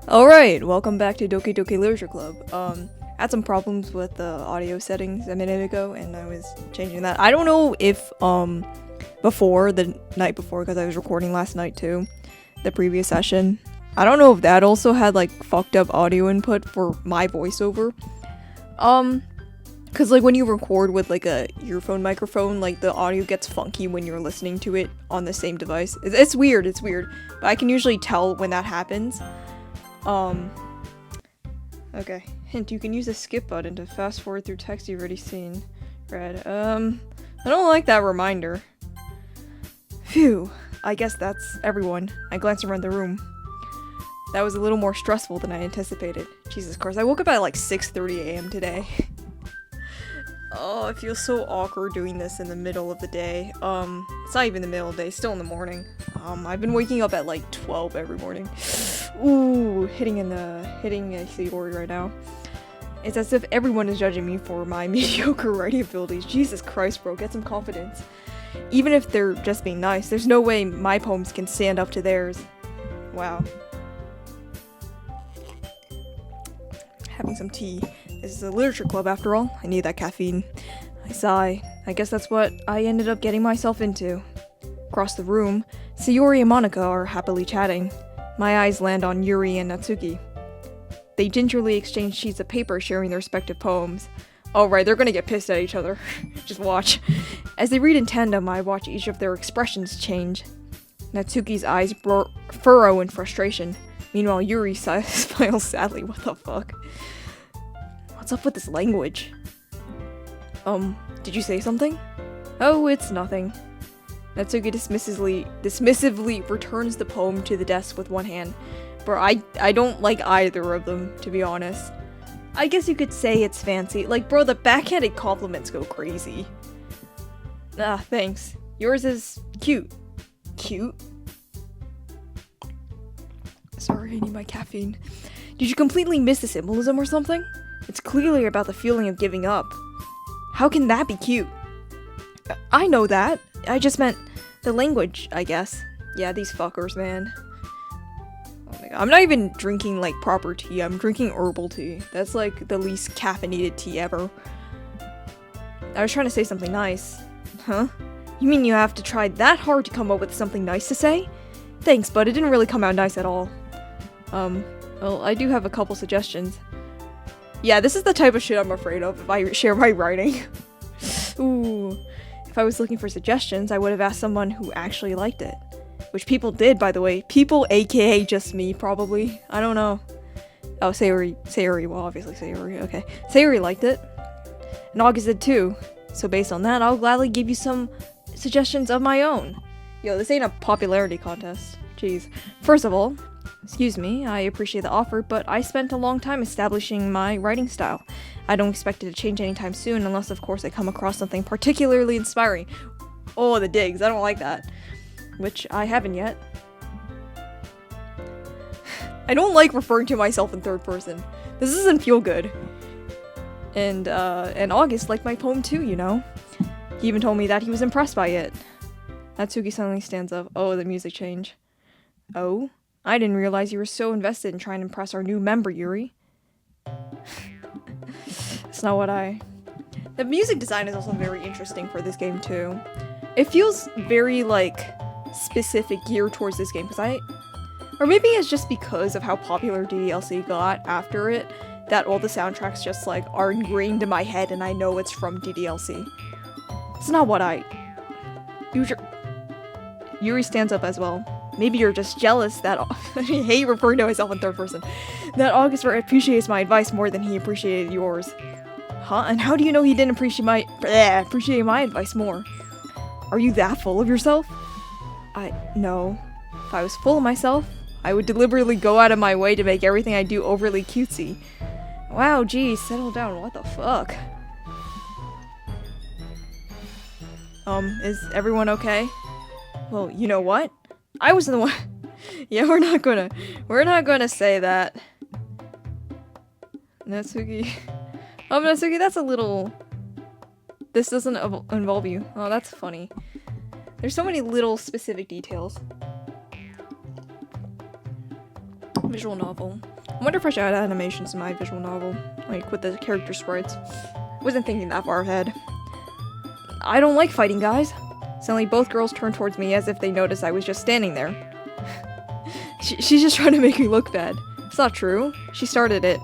Alright, welcome back to Doki Doki Literature Club. Had some problems with the audio settings a minute ago, and I was changing that. I don't know if, before, the night before, because I was recording last night too, the previous session, I don't know if that also had, like, fucked up audio input for my voiceover. Because, like, when you record with, like, a earphone microphone, like, the audio gets funky when you're listening to it on the same device. It's weird, but I can usually tell when that happens. Okay. Hint, you can use the skip button to fast forward through text you've already seen. Read. I don't like that reminder. Phew. I guess that's everyone. I glanced around the room. That was a little more stressful than I anticipated. Jesus Christ, I woke up at like 6:30 a.m. today. Oh, it feels so awkward doing this in the middle of the day. It's not even the middle of the day, it's still in the morning. I've been waking up at like 12 every morning. Ooh, hitting a Sayori right now. It's as if everyone is judging me for my mediocre writing abilities. Jesus Christ, bro, get some confidence. Even if they're just being nice, there's no way my poems can stand up to theirs. Wow. Having some tea. This is a literature club after all. I need that caffeine. I sigh. I guess that's what I ended up getting myself into. Across the room, Sayori and Monica are happily chatting. My eyes land on Yuri and Natsuki. They gingerly exchange sheets of paper sharing their respective poems. Oh right, they're gonna get pissed at each other. Just watch. As they read in tandem, I watch each of their expressions change. Natsuki's eyes furrow in frustration. Meanwhile, Yuri smiles sadly. What the fuck? What's up with this language? Did you say something? Oh, it's nothing. Natsuki dismissively returns the poem to the desk with one hand. Bro, I don't like either of them, to be honest. I guess you could say it's fancy. Like, bro, the backhanded compliments go crazy. Ah, thanks. Yours is cute. Cute? Sorry, I need my caffeine. Did you completely miss the symbolism or something? It's clearly about the feeling of giving up. How can that be cute? I know that. I just meant the language, I guess. Yeah, these fuckers, man. Oh my god. I'm not even drinking, like, proper tea. I'm drinking herbal tea. That's, like, the least caffeinated tea ever. I was trying to say something nice. Huh? You mean you have to try that hard to come up with something nice to say? Thanks, but it didn't really come out nice at all. Well, I do have a couple suggestions. Yeah, this is the type of shit I'm afraid of if I share my writing. Ooh. If I was looking for suggestions, I would have asked someone who actually liked it. Which people did, by the way. People, aka just me, probably. I don't know. Oh, Sayori, well, obviously Sayori, okay. Sayori liked it. And August did too. So based on that, I'll gladly give you some suggestions of my own. Yo, this ain't a popularity contest. Jeez. First of all, excuse me, I appreciate the offer, but I spent a long time establishing my writing style. I don't expect it to change anytime soon, unless of course I come across something particularly inspiring. Oh, the digs, I don't like that. Which I haven't yet. I don't like referring to myself in third person. This doesn't feel good. And August liked my poem too, you know? He even told me that he was impressed by it. Natsuki suddenly stands up. Oh, the music change. Oh? I didn't realize you were so invested in trying to impress our new member, Yuri. It's not what I... The music design is also very interesting for this game, too. It feels very, like, specific geared towards this game, because or maybe it's just because of how popular DDLC got after it, that all the soundtracks just, like, are ingrained in my head and I know it's from DDLC. It's not what I... Yuri stands up as well. Maybe you're just jealous that I hate referring to myself in third person. That August appreciates my advice more than he appreciated yours. Huh? And how do you know he didn't appreciate my advice more? Are you that full of yourself? No. If I was full of myself, I would deliberately go out of my way to make everything I do overly cutesy. Wow, geez, settle down. What the fuck? Is everyone okay? Well, you know what? I was the one. Yeah, we're not gonna say that. Natsuki. Natsuki, that's a little... This doesn't involve you. Oh, that's funny. There's so many little specific details. Visual novel. I wonder if I should add animations in my visual novel, like with the character sprites. Wasn't thinking that far ahead. I don't like fighting, guys. Suddenly both girls turned towards me as if they noticed I was just standing there. She's just trying to make me look bad. It's not true. She started it.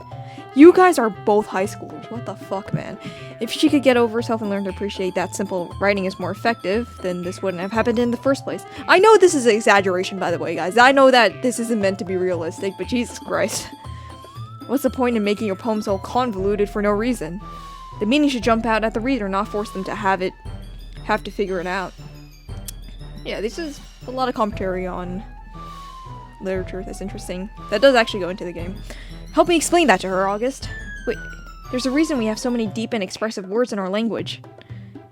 You guys are both high schoolers. What the fuck, man? If she could get over herself and learn to appreciate that simple writing is more effective, then this wouldn't have happened in the first place. I know this is an exaggeration, by the way, guys. I know that this isn't meant to be realistic, but Jesus Christ. What's the point in making your poem so convoluted for no reason? The meaning should jump out at the reader, not force them to have to figure it out. Yeah, this is a lot of commentary on literature. That's interesting. That does actually go into the game. Help me explain that to her, August. Wait, there's a reason we have so many deep and expressive words in our language.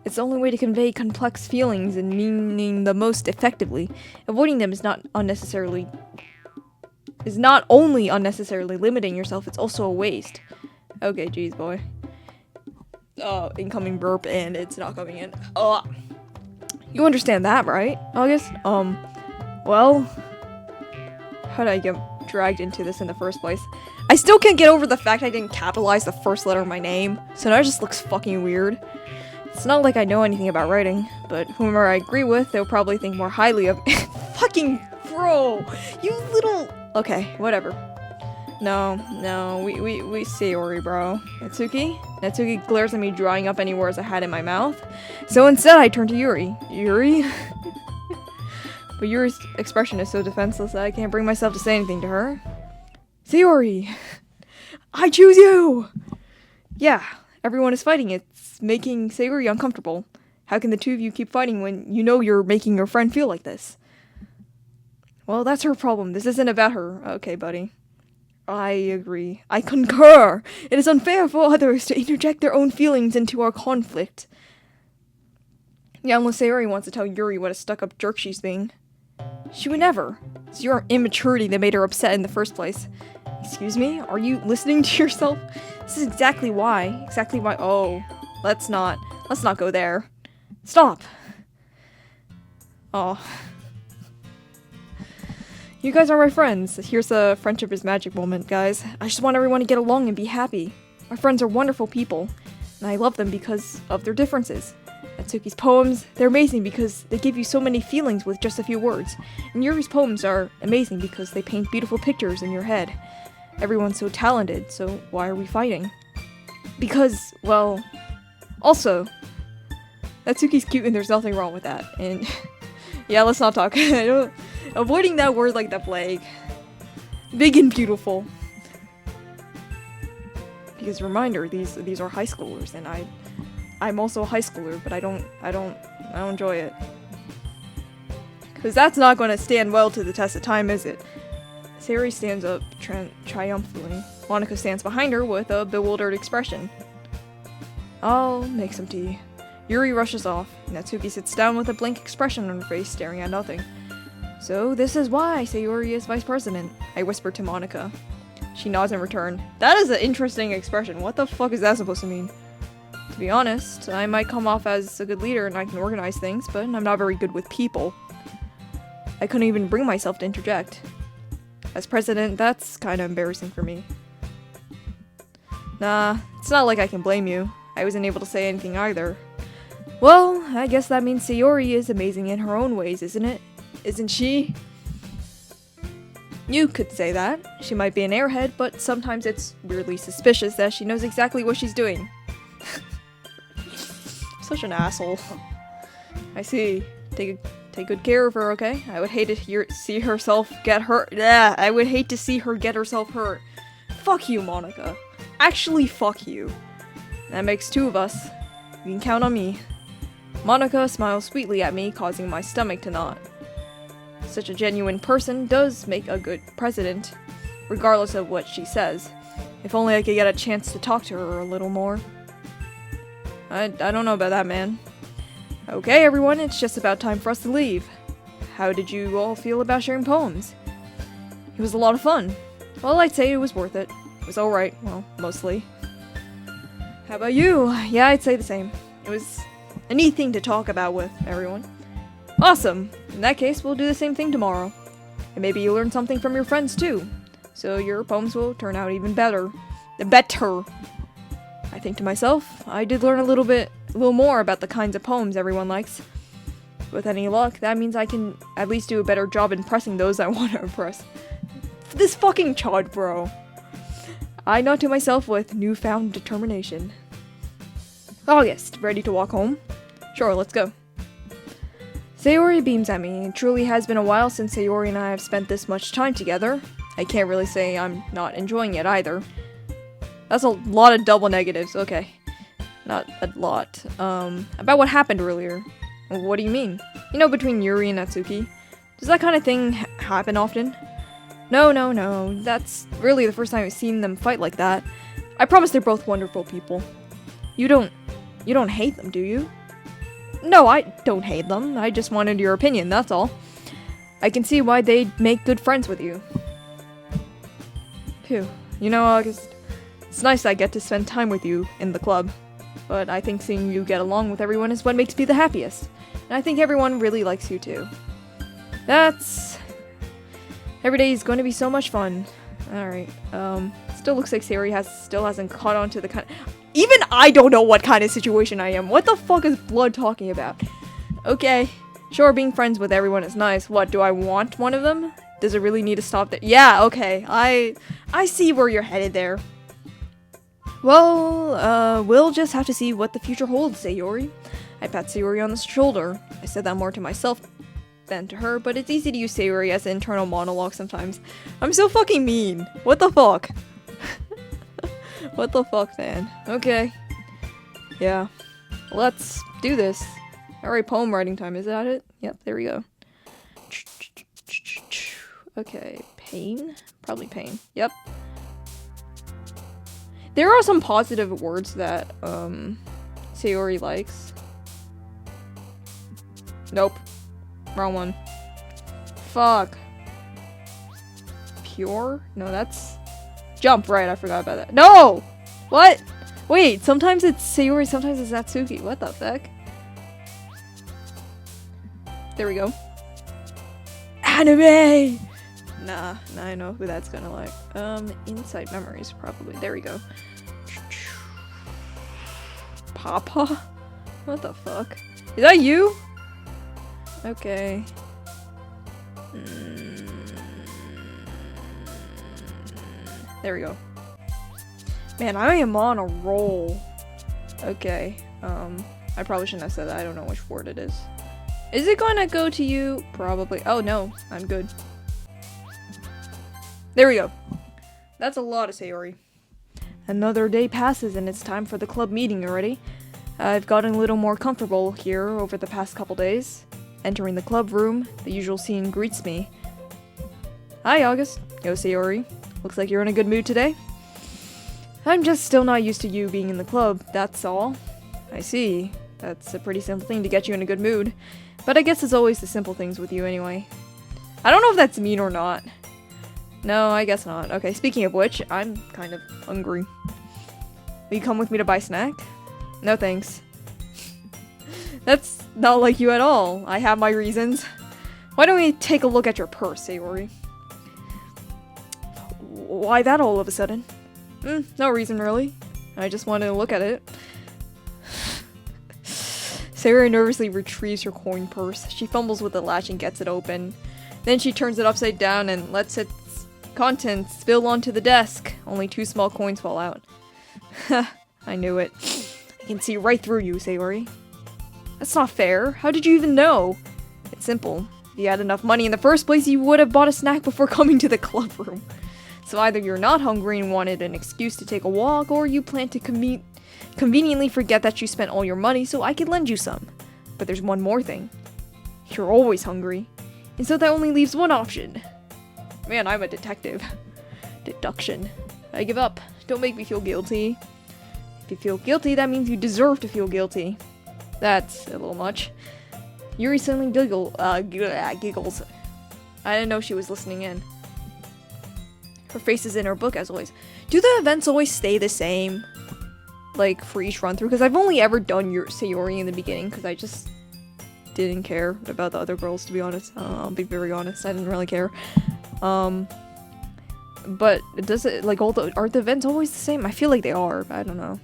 It's the only way to convey complex feelings and meaning the most effectively. Avoiding them is not only unnecessarily limiting yourself, it's also a waste. Okay, geez, boy. Incoming burp, and it's not coming in. You understand that, right, August? Well, how did I get dragged into this in the first place? I still can't get over the fact I didn't capitalize the first letter of my name, so now it just looks fucking weird. It's not like I know anything about writing, but whomever I agree with, they'll probably think more highly of- Fucking bro! You little- Okay, whatever. No, we Sayori, bro. Natsuki glares at me, drawing up any words I had in my mouth. So instead, I turn to Yuri. Yuri? But Yuri's expression is so defenseless that I can't bring myself to say anything to her. Sayori! I choose you! Yeah, everyone is fighting. It's making Sayori uncomfortable. How can the two of you keep fighting when you know you're making your friend feel like this? Well, that's her problem. This isn't about her. Okay, buddy. I agree. I concur. It is unfair for others to interject their own feelings into our conflict. Yeah, unless Sayori wants to tell Yuri what a stuck-up jerk she's being. She would never. It's your immaturity that made her upset in the first place. Excuse me? Are you listening to yourself? This is exactly why. Oh, let's not go there. Stop. Oh. You guys are my friends. Here's a friendship is magic moment, guys. I just want everyone to get along and be happy. My friends are wonderful people, and I love them because of their differences. Natsuki's poems, they're amazing because they give you so many feelings with just a few words. And Yuri's poems are amazing because they paint beautiful pictures in your head. Everyone's so talented, so why are we fighting? Because, well, also, Natsuki's cute and there's nothing wrong with that. And, yeah, let's not talk. Avoiding that word like the plague. Big and beautiful. Because reminder, these are high schoolers, and I'm also a high schooler, but I don't enjoy it. Because that's not going to stand well to the test of time, is it? Sayori stands up triumphantly. Monica stands behind her with a bewildered expression. I'll make some tea. Yuri rushes off. Natsuki sits down with a blank expression on her face, staring at nothing. So this is why Sayori is vice president, I whisper to Monica. She nods in return. That is an interesting expression. What the fuck is that supposed to mean? To be honest, I might come off as a good leader and I can organize things, but I'm not very good with people. I couldn't even bring myself to interject. As president, that's kind of embarrassing for me. Nah, it's not like I can blame you. I wasn't able to say anything either. Well, I guess that means Sayori is amazing in her own ways, isn't it? Isn't she? You could say that. She might be an airhead, but sometimes it's weirdly suspicious that she knows exactly what she's doing. Such an asshole. I see. Take good care of her, okay? I would hate to see herself get hurt. Yeah, I would hate to see her get herself hurt. Fuck you, Monica. Actually, fuck you. That makes two of us. You can count on me. Monica smiles sweetly at me, causing my stomach to knot. Such a genuine person does make a good president, regardless of what she says. If only I could get a chance to talk to her a little more. I don't know about that, man. Okay, everyone, it's just about time for us to leave. How did you all feel about sharing poems? It was a lot of fun. Well, I'd say it was worth it. It was alright, well, mostly. How about you? Yeah, I'd say the same. It was a neat thing to talk about with everyone. Awesome! In that case, we'll do the same thing tomorrow. And maybe you learn something from your friends too. so your poems will turn out even better. Better! I think to myself, I did learn a little more about the kinds of poems everyone likes. With any luck, that means I can at least do a better job impressing those I want to impress. This fucking chod, bro. I nod to myself with newfound determination. August, ready to walk home? Sure, let's go. Sayori beams at me. It truly has been a while since Sayori and I have spent this much time together. I can't really say I'm not enjoying it either. That's a lot of double negatives, okay. Not a lot. About what happened earlier. What do you mean? You know, between Yuri and Natsuki. Does that kind of thing happen often? No. That's really the first time I've seen them fight like that. I promise they're both wonderful people. You don't hate them, do you? No, I don't hate them. I just wanted your opinion, that's all. I can see why they'd make good friends with you. Phew. You know, August, it's nice I get to spend time with you in the club. But I think seeing you get along with everyone is what makes me the happiest. And I think everyone really likes you too. Every day is going to be so much fun. Alright, still looks like Sayori still hasn't caught on to the kind of... Even I don't know what kind of situation I am. What the fuck is Blood talking about? Okay, sure, being friends with everyone is nice. What, do I want one of them? Does it really need to stop there? Yeah, okay, I see where you're headed there. Well, we'll just have to see what the future holds, Sayori. I pat Sayori on the shoulder. I said that more to myself than to her, but it's easy to use Sayori as an internal monologue sometimes. I'm so fucking mean. What the fuck? What the fuck, man? Okay. Yeah. Let's do this. Alright, poem writing time. Is that it? Yep, there we go. Okay, pain? Probably pain. Yep. There are some positive words that, Sayori likes. Nope. Wrong one. Fuck. Pure? No, that's... Jump, right, I forgot about that. No! What? Wait, sometimes it's Sayori, sometimes it's Natsuki. What the fuck? There we go. Anime! Nah, I know who that's gonna like. Inside Memories, probably. There we go. Papa? What the fuck? Is that you? Okay. There we go. Man, I am on a roll. Okay. I probably shouldn't have said that. I don't know which word it is. Is it gonna go to you? Probably. Oh no, I'm good. There we go. That's a lot of Sayori. Another day passes and it's time for the club meeting already. I've gotten a little more comfortable here over the past couple days. Entering the club room, the usual scene greets me. Hi, August. Yo, Sayori. Looks like you're in a good mood today. I'm just still not used to you being in the club, that's all. I see. That's a pretty simple thing to get you in a good mood. But I guess it's always the simple things with you anyway. I don't know if that's mean or not. No, I guess not. Okay, speaking of which, I'm kind of hungry. Will you come with me to buy a snack? No thanks. That's not like you at all. I have my reasons. Why don't we take a look at your purse, Sayori? Why that all of a sudden? No reason really. I just wanted to look at it. Sayori nervously retrieves her coin purse. She fumbles with the latch and gets it open. Then she turns it upside down and lets its contents spill onto the desk. Only 2 small coins fall out. I knew it. I can see right through you, Sayori. That's not fair. How did you even know? It's simple. If you had enough money in the first place, you would have bought a snack before coming to the club room. So either you're not hungry and wanted an excuse to take a walk, or you plan to conveniently forget that you spent all your money so I could lend you some. But there's one more thing. You're always hungry. And so that only leaves one option. Man, I'm a detective. Deduction. I give up. Don't make me feel guilty. If you feel guilty, that means you deserve to feel guilty. That's a little much. Yuri suddenly giggles. I didn't know she was listening in. Her face is in her book as always. Do the events always stay the same? Like, for each run through? Because I've only ever done your Sayori in the beginning, because I just didn't care about the other girls, to be honest. I'll be very honest, I didn't really care. But does it, like, aren't the events always the same? I feel like they are, but I don't know.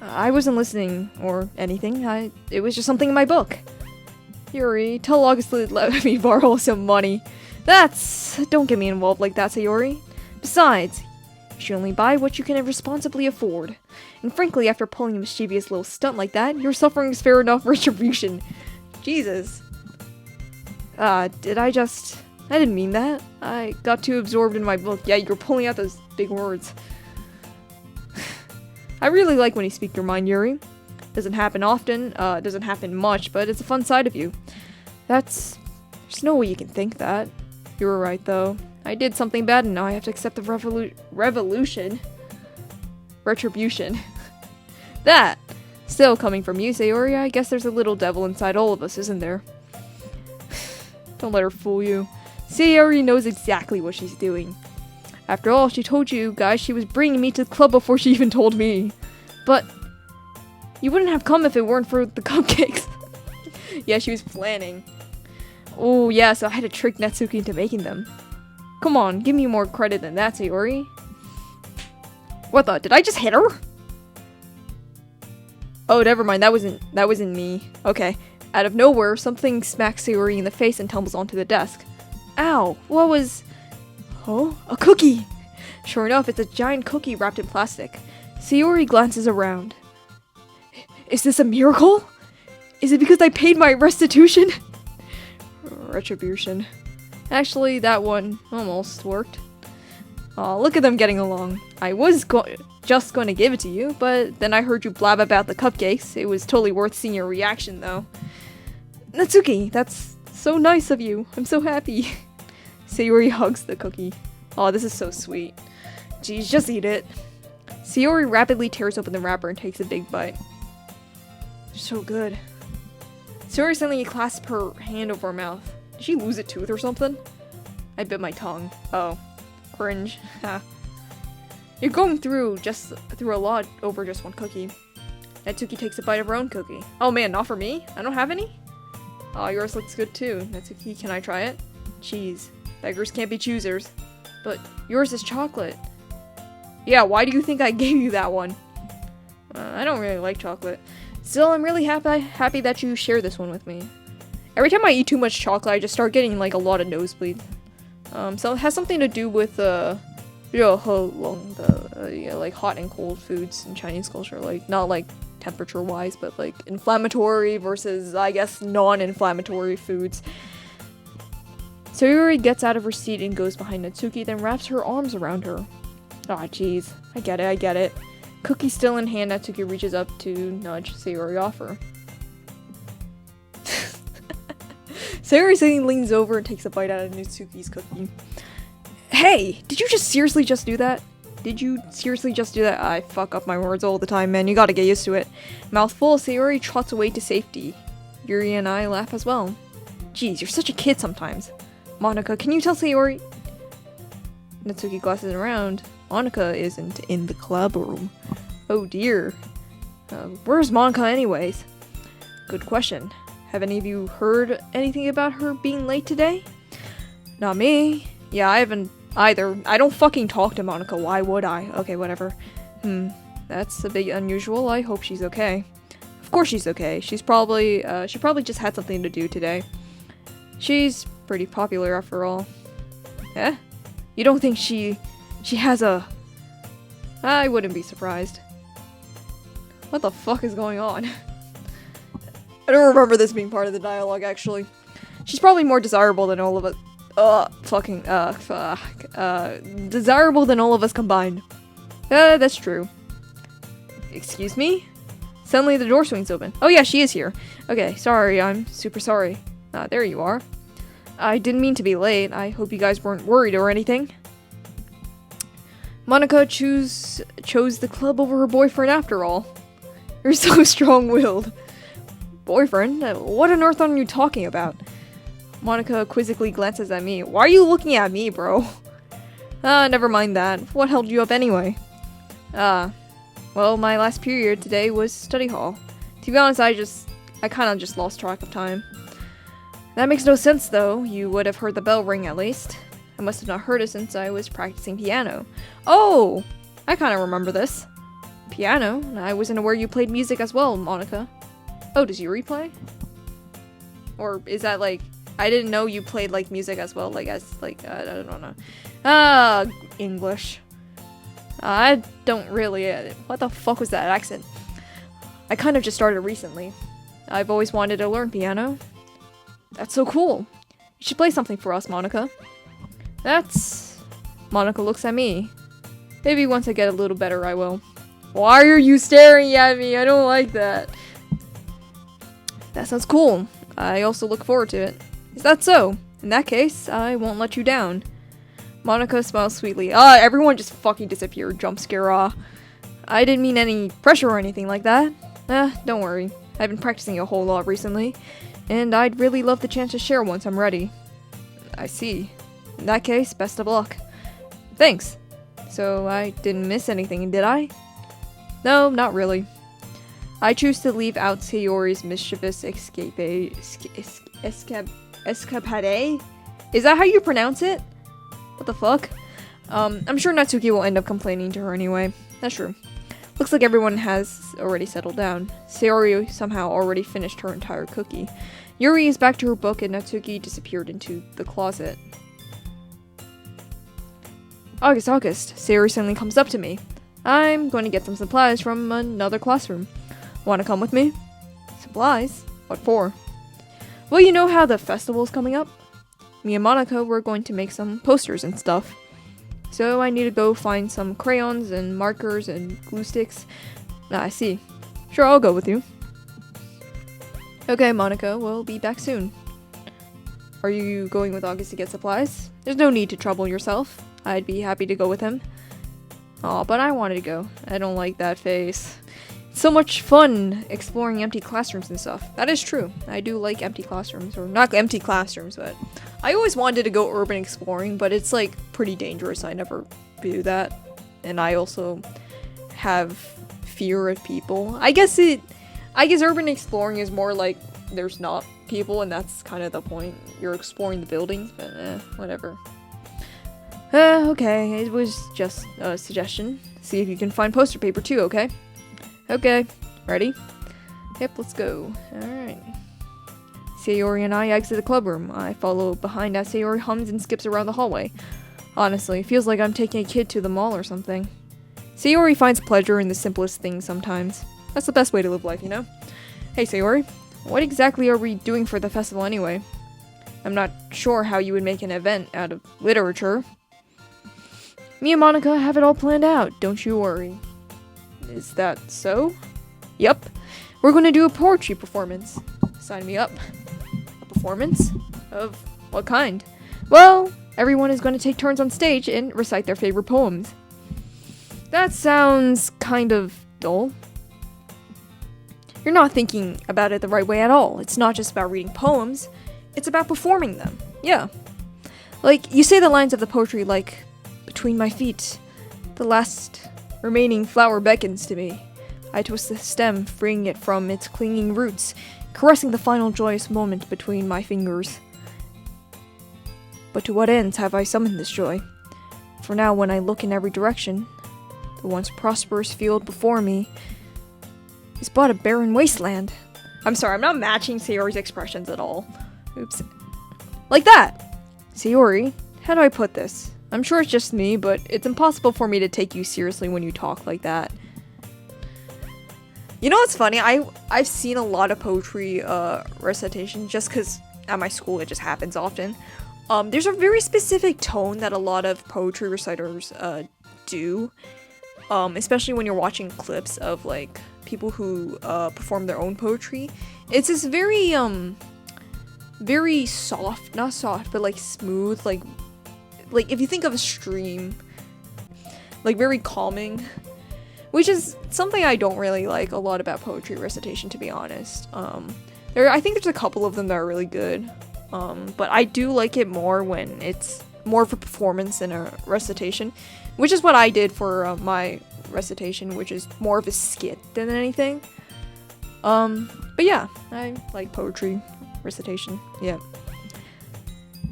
I wasn't listening or anything. It was just something in my book. Yuri, tell August to let me borrow some money. Don't get me involved like that, Sayori. Besides, you should only buy what you can responsibly afford. And frankly, after pulling a mischievous little stunt like that, your suffering is fair enough retribution. Jesus. I didn't mean that. I got too absorbed in my book. Yeah, you're pulling out those big words. I really like when you speak your mind, Yuri. Doesn't happen often, doesn't happen much, but it's a fun side of you. There's no way you can think that. You were right, though. I did something bad and now I have to accept the retribution. That! Still coming from you, Sayori, I guess there's a little devil inside all of us, isn't there? Don't let her fool you. Sayori knows exactly what she's doing. After all, she told you guys she was bringing me to the club before she even told me. But you wouldn't have come if it weren't for the cupcakes. Yeah, she was planning. Oh, yeah, so I had to trick Natsuki into making them. Come on, give me more credit than that, Sayori. What the? Did I just hit her? Oh, never mind. That wasn't me. Okay. Out of nowhere, something smacks Sayori in the face and tumbles onto the desk. Ow! What was... Oh, a cookie! Sure enough, it's a giant cookie wrapped in plastic. Sayori glances around. Is this a miracle? Is it because I paid my restitution? Retribution. Actually, that one almost worked. Aw, look at them getting along. I was just going to give it to you, but then I heard you blab about the cupcakes. It was totally worth seeing your reaction, though. Natsuki, that's so nice of you. I'm so happy. Sayori hugs the cookie. Aw, this is so sweet. Geez, just eat it. Sayori rapidly tears open the wrapper and takes a big bite. So good. Sayori suddenly clasped her hand over her mouth. Did she lose a tooth or something? I bit my tongue. Oh. Cringe. You're going through a lot over just one cookie. Natsuki takes a bite of her own cookie. Oh man, not for me? I don't have any? Oh, yours looks good too. Natsuki, can I try it? Cheese. Beggars can't be choosers. But yours is chocolate. Yeah, why do you think I gave you that one? I don't really like chocolate. Still, I'm really happy that you share this one with me. Every time I eat too much chocolate, I just start getting like a lot of nosebleeds. So it has something to do with like hot and cold foods in Chinese culture. Like not like temperature wise, but like inflammatory versus I guess non-inflammatory foods. Sayori gets out of her seat and goes behind Natsuki, then wraps her arms around her. Aw, jeez. I get it. Cookie still in hand, Natsuki reaches up to nudge Sayori off her. Sayori suddenly leans over and takes a bite out of Natsuki's cookie. Hey! Did you seriously just do that? I fuck up my words all the time, man. You gotta get used to it. Mouthful, Sayori trots away to safety. Yuri and I laugh as well. Jeez, you're such a kid sometimes. Monika, can you tell Sayori? Natsuki glances around. Monika isn't in the club room. Oh dear. Where's Monika anyways? Good question. Have any of you heard anything about her being late today? Not me. Yeah, I haven't either. I don't fucking talk to Monika. Why would I? Okay, whatever. That's a bit unusual. I hope she's okay. Of course she's okay. She probably just had something to do today. She's pretty popular after all. Eh? You don't think she has a... I wouldn't be surprised. What the fuck is going on? I don't remember this being part of the dialogue, actually. She's probably more desirable than all of us... desirable than all of us combined. That's true. Excuse me? Suddenly the door swings open. Oh yeah, she is here. Okay, sorry, I'm super sorry. There you are. I didn't mean to be late. I hope you guys weren't worried or anything. Monika chose the club over her boyfriend after all. You're so strong-willed. Boyfriend? What on earth are you talking about? Monika quizzically glances at me. Why are you looking at me, bro? Never mind that. What held you up anyway? Well, my last period today was study hall. To be honest, I kinda just lost track of time. That makes no sense, though. You would have heard the bell ring, at least. I must have not heard it since I was practicing piano. Oh! I kind of remember this. Piano? I wasn't aware you played music as well, Monica. Oh, does Yuri play? Or is that like... I didn't know you played like music as well, like as like I don't know. English. I don't really. What the fuck was that accent? I kind of just started recently. I've always wanted to learn piano. That's so cool. You should play something for us, Monica. Monica looks at me. Maybe once I get a little better, I will. Why are you staring at me? I don't like that. That sounds cool. I also look forward to it. Is that so? In that case, I won't let you down. Monica smiles sweetly. Everyone just fucking disappeared. Jump scare, I didn't mean any pressure or anything like that. Don't worry. I've been practicing a whole lot recently, and I'd really love the chance to share once I'm ready. I see. In that case, best of luck. Thanks. So, I didn't miss anything, did I? No, not really. I choose to leave out Sayori's mischievous escapade. Escapade? Is that how you pronounce it? What the fuck? I'm sure Natsuki will end up complaining to her anyway. That's true. Looks like everyone has already settled down. Sayori somehow already finished her entire cookie. Yuri is back to her book and Natsuki disappeared into the closet. August. Sayori suddenly comes up to me. I'm going to get some supplies from another classroom. Wanna come with me? Supplies? What for? Well, you know how the festival's coming up? Me and Monica were going to make some posters and stuff. So I need to go find some crayons and markers and glue sticks. I see. Sure, I'll go with you. Okay, Monica, we'll be back soon. Are you going with August to get supplies? There's no need to trouble yourself. I'd be happy to go with him. Aw, but I wanted to go. I don't like that face. So much fun exploring empty classrooms and stuff. That is true. I do like empty classrooms. Or not empty classrooms, but... I always wanted to go urban exploring, but it's like pretty dangerous. I never do that. And I also have fear of people. I guess urban exploring is more like there's not people, and that's kind of the point. You're exploring the buildings, but whatever. Okay, it was just a suggestion. See if you can find poster paper too, okay? Okay, ready? Yep, let's go. Alright. Sayori and I exit the club room. I follow behind as Sayori hums and skips around the hallway. Honestly, it feels like I'm taking a kid to the mall or something. Sayori finds pleasure in the simplest things sometimes. That's the best way to live life, you know? Hey Sayori, what exactly are we doing for the festival anyway? I'm not sure how you would make an event out of literature. Me and Monica have it all planned out, don't you worry. Is that so? Yup. We're gonna do a poetry performance. Sign me up. A performance? Of what kind? Well, everyone is gonna take turns on stage and recite their favorite poems. That sounds kind of dull. You're not thinking about it the right way at all. It's not just about reading poems. It's about performing them. Yeah. Like, you say the lines of the poetry like, between my feet, the last remaining flower beckons to me. I twist the stem, freeing it from its clinging roots, caressing the final joyous moment between my fingers. But to what ends have I summoned this joy? For now, when I look in every direction, the once prosperous field before me is but a barren wasteland. I'm sorry, I'm not matching Sayori's expressions at all. Oops. Like that! Sayori, how do I put this? I'm sure it's just me, but it's impossible for me to take you seriously when you talk like that. You know what's funny? I've seen a lot of poetry recitation just because at my school it just happens often. There's a very specific tone that a lot of poetry reciters do, especially when you're watching clips of like people who perform their own poetry. It's this very very soft, not soft, but like smooth, like if you think of a stream, like very calming, which is something I don't really like a lot about poetry recitation, to be honest. I think there's a couple of them that are really good, but I do like it more when it's more of a performance than a recitation, which is what I did for my recitation, which is more of a skit than anything. But yeah, I like poetry recitation. Yeah.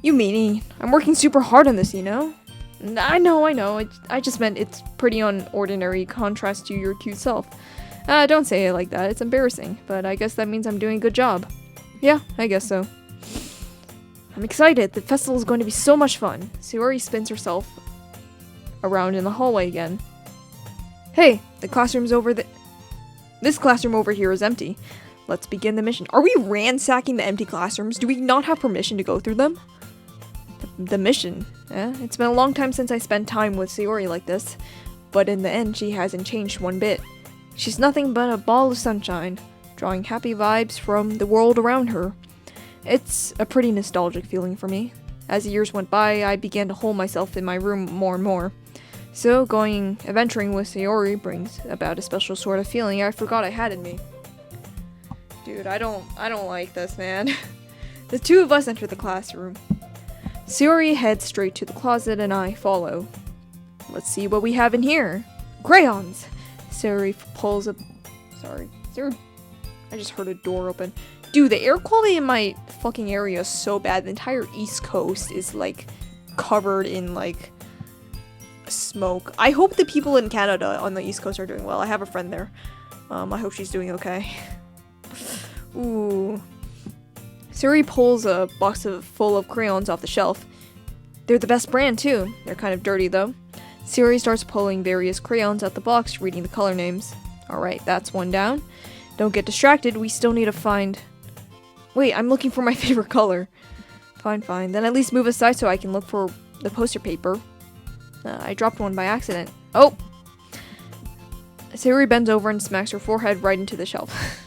You meanie. I'm working super hard on this, you know? I know. I just meant it's pretty unordinary contrast to your cute self. Don't say it like that. It's embarrassing. But I guess that means I'm doing a good job. Yeah, I guess so. I'm excited. The festival is going to be so much fun. Sayori spins herself around in the hallway again. Hey, the classroom's over there. This classroom over here is empty. Let's begin the mission. Are we ransacking the empty classrooms? Do we not have permission to go through them? The mission? It's been a long time since I spent time with Sayori like this. But in the end, she hasn't changed one bit. She's nothing but a ball of sunshine, drawing happy vibes from the world around her. It's a pretty nostalgic feeling for me. As the years went by, I began to hole myself in my room more and more. So, going adventuring with Sayori brings about a special sort of feeling I forgot I had in me. Dude, I don't like this, man. The two of us enter the classroom. Sayori heads straight to the closet and I follow. Let's see what we have in here. Crayons! Sayori pulls a... Sorry. I just heard a door open. Dude, the air quality in my fucking area is so bad. The entire East Coast is, like, covered in, like, smoke. I hope the people in Canada on the East Coast are doing well. I have a friend there. I hope she's doing okay. Ooh. Sayori pulls a box full of crayons off the shelf. They're the best brand, too. They're kind of dirty, though. Sayori starts pulling various crayons out the box, reading the color names. Alright, that's one down. Don't get distracted. We still need to find... Wait, I'm looking for my favorite color. Fine. Then at least move aside so I can look for the poster paper. I dropped one by accident. Oh! Sayori bends over and smacks her forehead right into the shelf.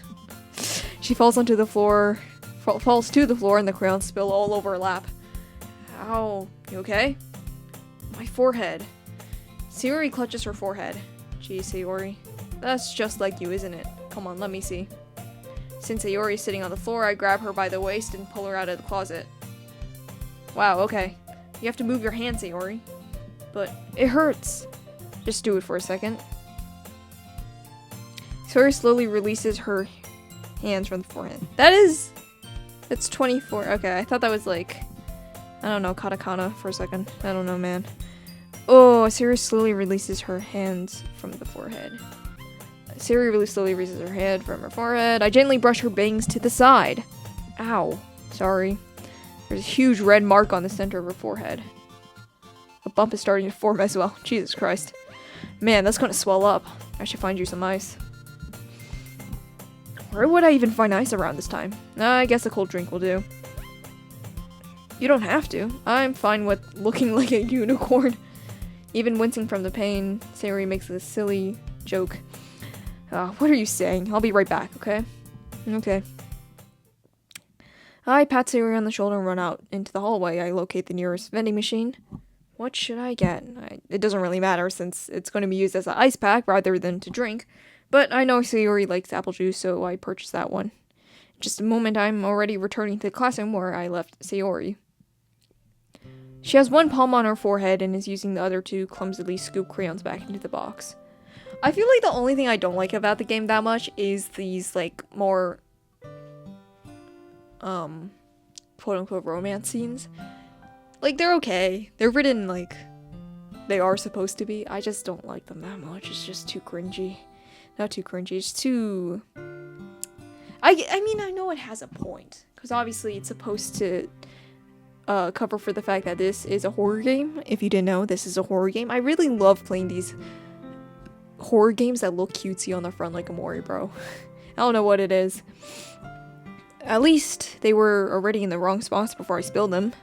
She falls to the floor, and the crayons spill all over her lap. Ow. You okay? My forehead. Sayori clutches her forehead. Gee, Sayori. That's just like you, isn't it? Come on, let me see. Since Sayori is sitting on the floor, I grab her by the waist and pull her out of the closet. Wow, okay. You have to move your hand, Sayori. But it hurts. Just do it for a second. Sayori slowly releases her hands from the forehead. It's 24. Okay, I thought that was like, I don't know, katakana for a second. I don't know, man. Oh, Sayori slowly releases her hands from the forehead. Sayori really slowly raises her head from her forehead. I gently brush her bangs to the side. Ow. Sorry. There's a huge red mark on the center of her forehead. A bump is starting to form as well. Jesus Christ. Man, that's gonna swell up. I should find you some ice. Where would I even find ice around this time? I guess a cold drink will do. You don't have to. I'm fine with looking like a unicorn. Even wincing from the pain, Sayori makes a silly joke. What are you saying? I'll be right back, okay? Okay. I pat Sayori on the shoulder and run out into the hallway. I locate the nearest vending machine. What should I get? It doesn't really matter since it's going to be used as an ice pack rather than to drink. But I know Sayori likes apple juice, so I purchased that one. In just a moment, I'm already returning to the classroom where I left Sayori. She has one palm on her forehead and is using the other to clumsily scoop crayons back into the box. I feel like the only thing I don't like about the game that much is these, like, more, quote-unquote romance scenes. Like, they're okay. They're written, like, they are supposed to be. I just don't like them that much. It's just too cringy. Not too cringy, it's too... I mean, I know it has a point. Because obviously it's supposed to cover for the fact that this is a horror game. If you didn't know, this is a horror game. I really love playing these horror games that look cutesy on the front like Amori, bro. I don't know what it is. At least they were already in the wrong spots before I spilled them.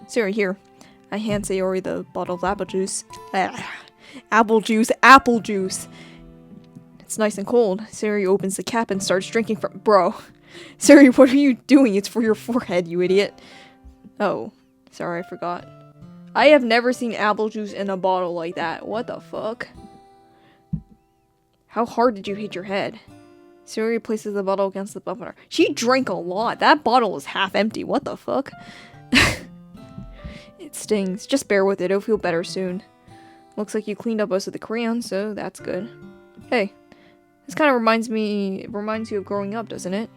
Sayori, here. I hand Sayori the bottle of apple juice. Apple juice. It's nice and cold. Sayori opens the cap and starts drinking from- Bro. Sayori, what are you doing? It's for your forehead, you idiot. Oh. Sorry, I forgot. I have never seen apple juice in a bottle like that. What the fuck? How hard did you hit your head? Sayori places the bottle against the bumper. She drank a lot. That bottle is half empty. What the fuck? It stings. Just bear with it. It'll feel better soon. Looks like you cleaned up most of the crayons, so that's good. Hey, this kind of reminds you of growing up, doesn't it?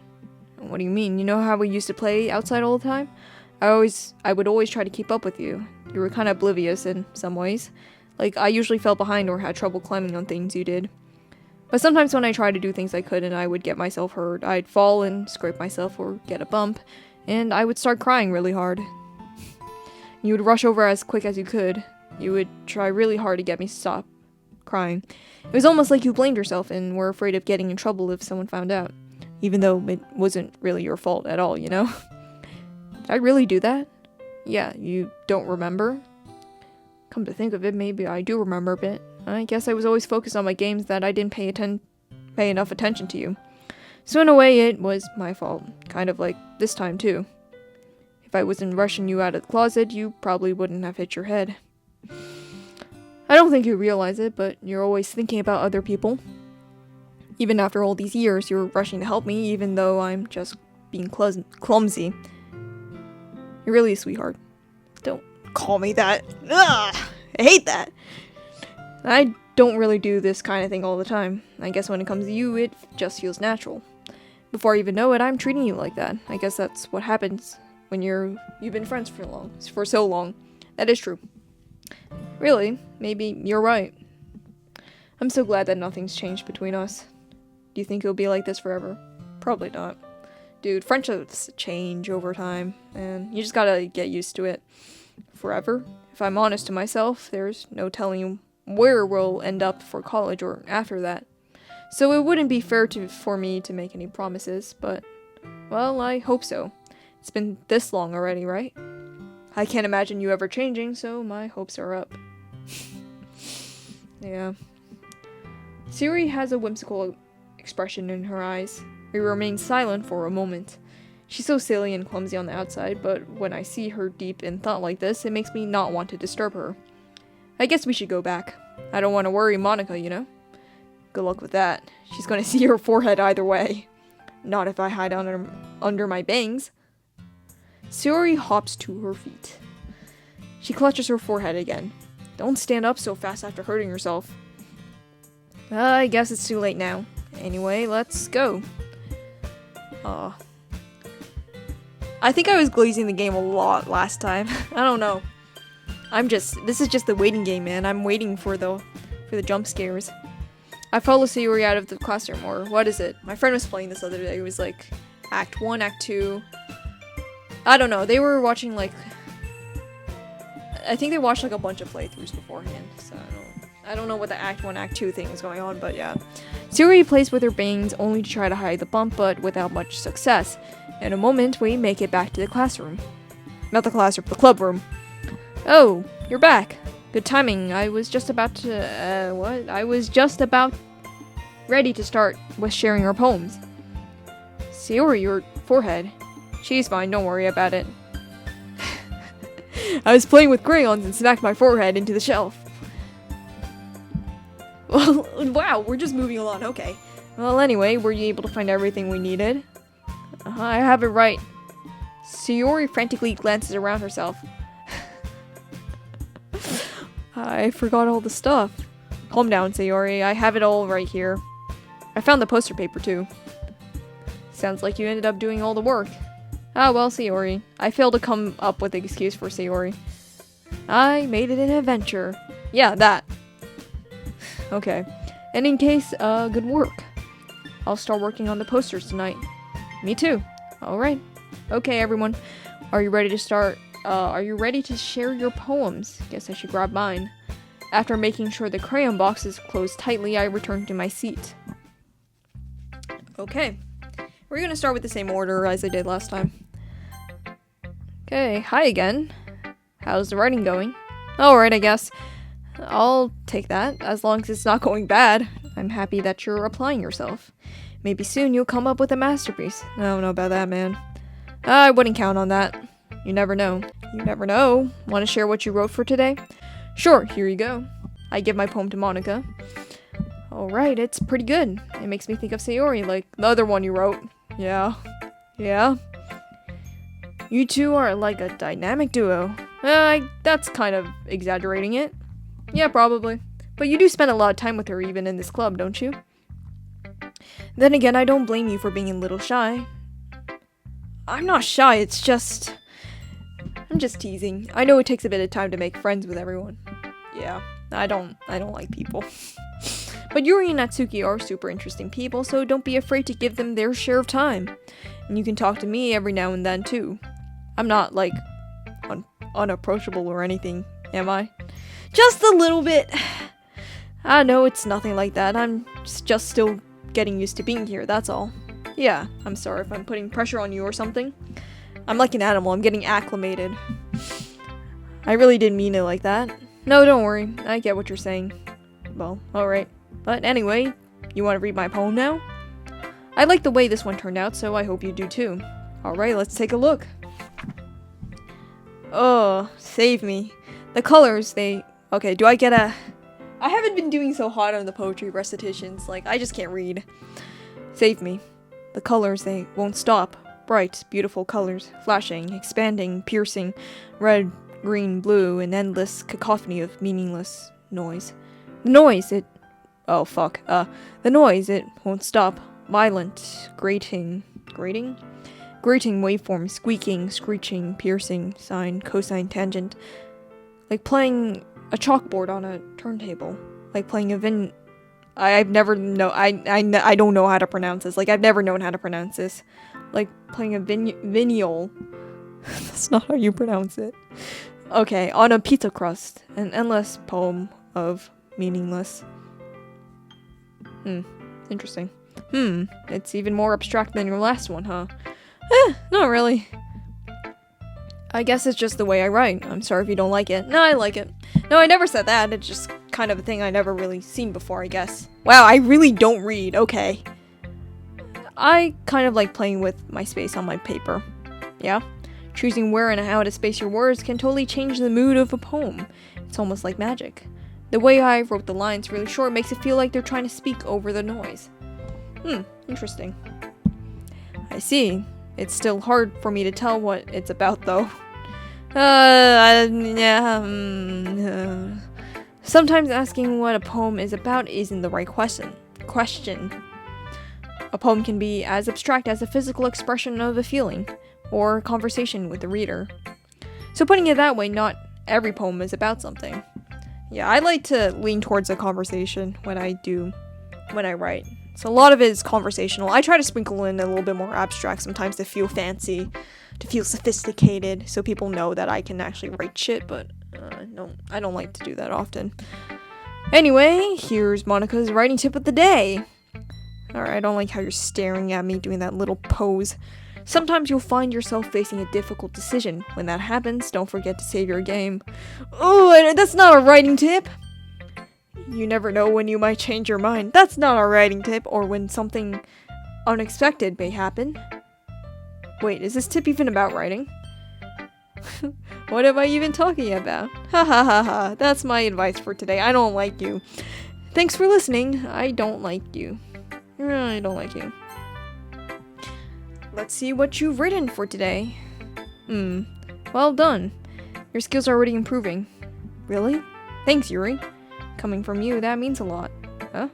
What do you mean? You know how we used to play outside all the time? I would always try to keep up with you. You were kind of oblivious in some ways. Like, I usually fell behind or had trouble climbing on things you did. But sometimes when I tried to do things I couldn't, I would get myself hurt. I'd fall and scrape myself or get a bump, and I would start crying really hard. You would rush over as quick as you could. You would try really hard to get me to stop crying. It was almost like you blamed yourself and were afraid of getting in trouble if someone found out. Even though it wasn't really your fault at all, you know? Did I really do that? Yeah, you don't remember? Come to think of it, maybe I do remember a bit. I guess I was always focused on my games that I didn't pay enough attention to you. So in a way, it was my fault. Kind of like this time, too. If I wasn't rushing you out of the closet, you probably wouldn't have hit your head. I don't think you realize it, but you're always thinking about other people. Even after all these years, you're rushing to help me, even though I'm just being clumsy. You're really a sweetheart. Don't call me that. Ugh, I hate that. I don't really do this kind of thing all the time. I guess when it comes to you, it just feels natural. Before I even know it, I'm treating you like that. I guess that's what happens when you've been friends for so long. That is true. Really, maybe you're right. I'm so glad that nothing's changed between us. Do you think it'll be like this forever? Probably not. Dude, friendships change over time, and you just gotta get used to it. Forever? If I'm honest to myself, there's no telling where we'll end up for college or after that. So it wouldn't be fair for me to make any promises, but, well, I hope so. It's been this long already, right? I can't imagine you ever changing, so my hopes are up. Yeah. Sayori has a whimsical expression in her eyes. We remain silent for a moment. She's so silly and clumsy on the outside, but when I see her deep in thought like this, it makes me not want to disturb her. I guess we should go back. I don't want to worry Monica, you know? Good luck with that. She's gonna see her forehead either way. Not if I hide under my bangs. Sayori hops to her feet. She clutches her forehead again. Don't stand up so fast after hurting yourself. I guess it's too late now. Anyway, let's go. I think I was glazing the game a lot last time. I don't know. This is just the waiting game, man. I'm waiting for the jump scares. I follow Sayori out of the classroom, or what is it? My friend was playing this other day. It was like Act 1, Act 2. I don't know. They were watching like... I think they watched like a bunch of playthroughs beforehand, so I don't know what the Act 1, Act 2 thing is going on, but yeah. Sayori plays with her bangs only to try to hide the bump, but without much success. In a moment, we make it back to the classroom. Not the classroom, the club room. Oh, you're back. Good timing. I was just about to, I was just about ready to start with sharing our poems. Sayori, your forehead. She's fine, don't worry about it. I was playing with crayons and smacked my forehead into the shelf. Well, wow, we're just moving along, okay. Well, anyway, were you able to find everything we needed? I have it right. Sayori frantically glances around herself. I forgot all the stuff. Calm down, Sayori. I have it all right here. I found the poster paper, too. Sounds like you ended up doing all the work. Ah, well, Sayori. I failed to come up with an excuse for Sayori. I made it an adventure. Yeah, that. Okay. And in case, good work. I'll start working on the posters tonight. Me too. Alright. Okay, everyone. Are you ready to start? Are you ready to share your poems? Guess I should grab mine. After making sure the crayon box is closed tightly, I return to my seat. Okay. We're gonna start with the same order as I did last time. Okay, hi again. How's the writing going? Alright, I guess. I'll take that, as long as it's not going bad. I'm happy that you're applying yourself. Maybe soon you'll come up with a masterpiece. I don't know about that, man. I wouldn't count on that. You never know. You never know. Want to share what you wrote for today? Sure, here you go. I give my poem to Monica. Alright, it's pretty good. It makes me think of Sayori, like the other one you wrote. Yeah. Yeah. You two are like a dynamic duo. That's kind of exaggerating it. Yeah, probably. But you do spend a lot of time with her even in this club, don't you? Then again, I don't blame you for being a little shy. I'm not shy, it's just... I'm just teasing. I know it takes a bit of time to make friends with everyone. Yeah, I don't like people. But Yuri and Natsuki are super interesting people, so don't be afraid to give them their share of time. And you can talk to me every now and then, too. I'm not, like, unapproachable or anything, am I? Just a little bit. I know it's nothing like that. I'm just still getting used to being here, that's all. Yeah, I'm sorry if I'm putting pressure on you or something. I'm like an animal. I'm getting acclimated. I really didn't mean it like that. No, don't worry. I get what you're saying. Well, alright. But anyway, you want to read my poem now? I like the way this one turned out, so I hope you do too. Alright, let's take a look. Oh, save me. The colors, Okay, do I get a... I haven't been doing so hot on the poetry recitations. Like, I just can't read. Save me. The colors, they won't stop. Bright, beautiful colors, flashing, expanding, piercing, red, green, blue, an endless cacophony of meaningless noise. The noise, it... Oh, fuck. The noise, it won't stop. Violent, grating, waveform, squeaking, screeching, piercing, sine, cosine, tangent. Like playing a chalkboard on a turntable. Like playing a I don't know how to pronounce this. Like, I've never known how to pronounce this. Like playing a vinyl. That's not how you pronounce it. Okay, on a pizza crust. An endless poem of meaningless. Interesting. It's even more abstract than your last one, huh? Not really. I guess it's just the way I write. I'm sorry if you don't like it. No, I like it. No, I never said that. It's just kind of a thing I never really seen before, I guess. Wow, I really don't read. Okay. I kind of like playing with my space on my paper. Yeah? Choosing where and how to space your words can totally change the mood of a poem. It's almost like magic. The way I wrote the lines really short makes it feel like they're trying to speak over the noise. Interesting. I see. It's still hard for me to tell what it's about, though. Sometimes asking what a poem is about isn't the right question. A poem can be as abstract as a physical expression of a feeling, or a conversation with the reader. So putting it that way, not every poem is about something. Yeah, I like to lean towards a conversation when I write. So a lot of it is conversational. I try to sprinkle in a little bit more abstract sometimes to feel fancy, to feel sophisticated, so people know that I can actually write shit, but no, I don't like to do that often. Anyway, here's Monica's writing tip of the day. Alright, I don't like how you're staring at me doing that little pose. Sometimes you'll find yourself facing a difficult decision. When that happens, don't forget to save your game. Oh, that's not a writing tip! You never know when you might change your mind. That's not a writing tip, or when something unexpected may happen. Wait, is this tip even about writing? What am I even talking about? Ha ha ha ha, that's my advice for today. I don't like you. Thanks for listening. I don't like you. I don't like you. Let's see what you've written for today. Well done. Your skills are already improving. Really? Thanks, Yuri. Coming from you, that means a lot. Huh?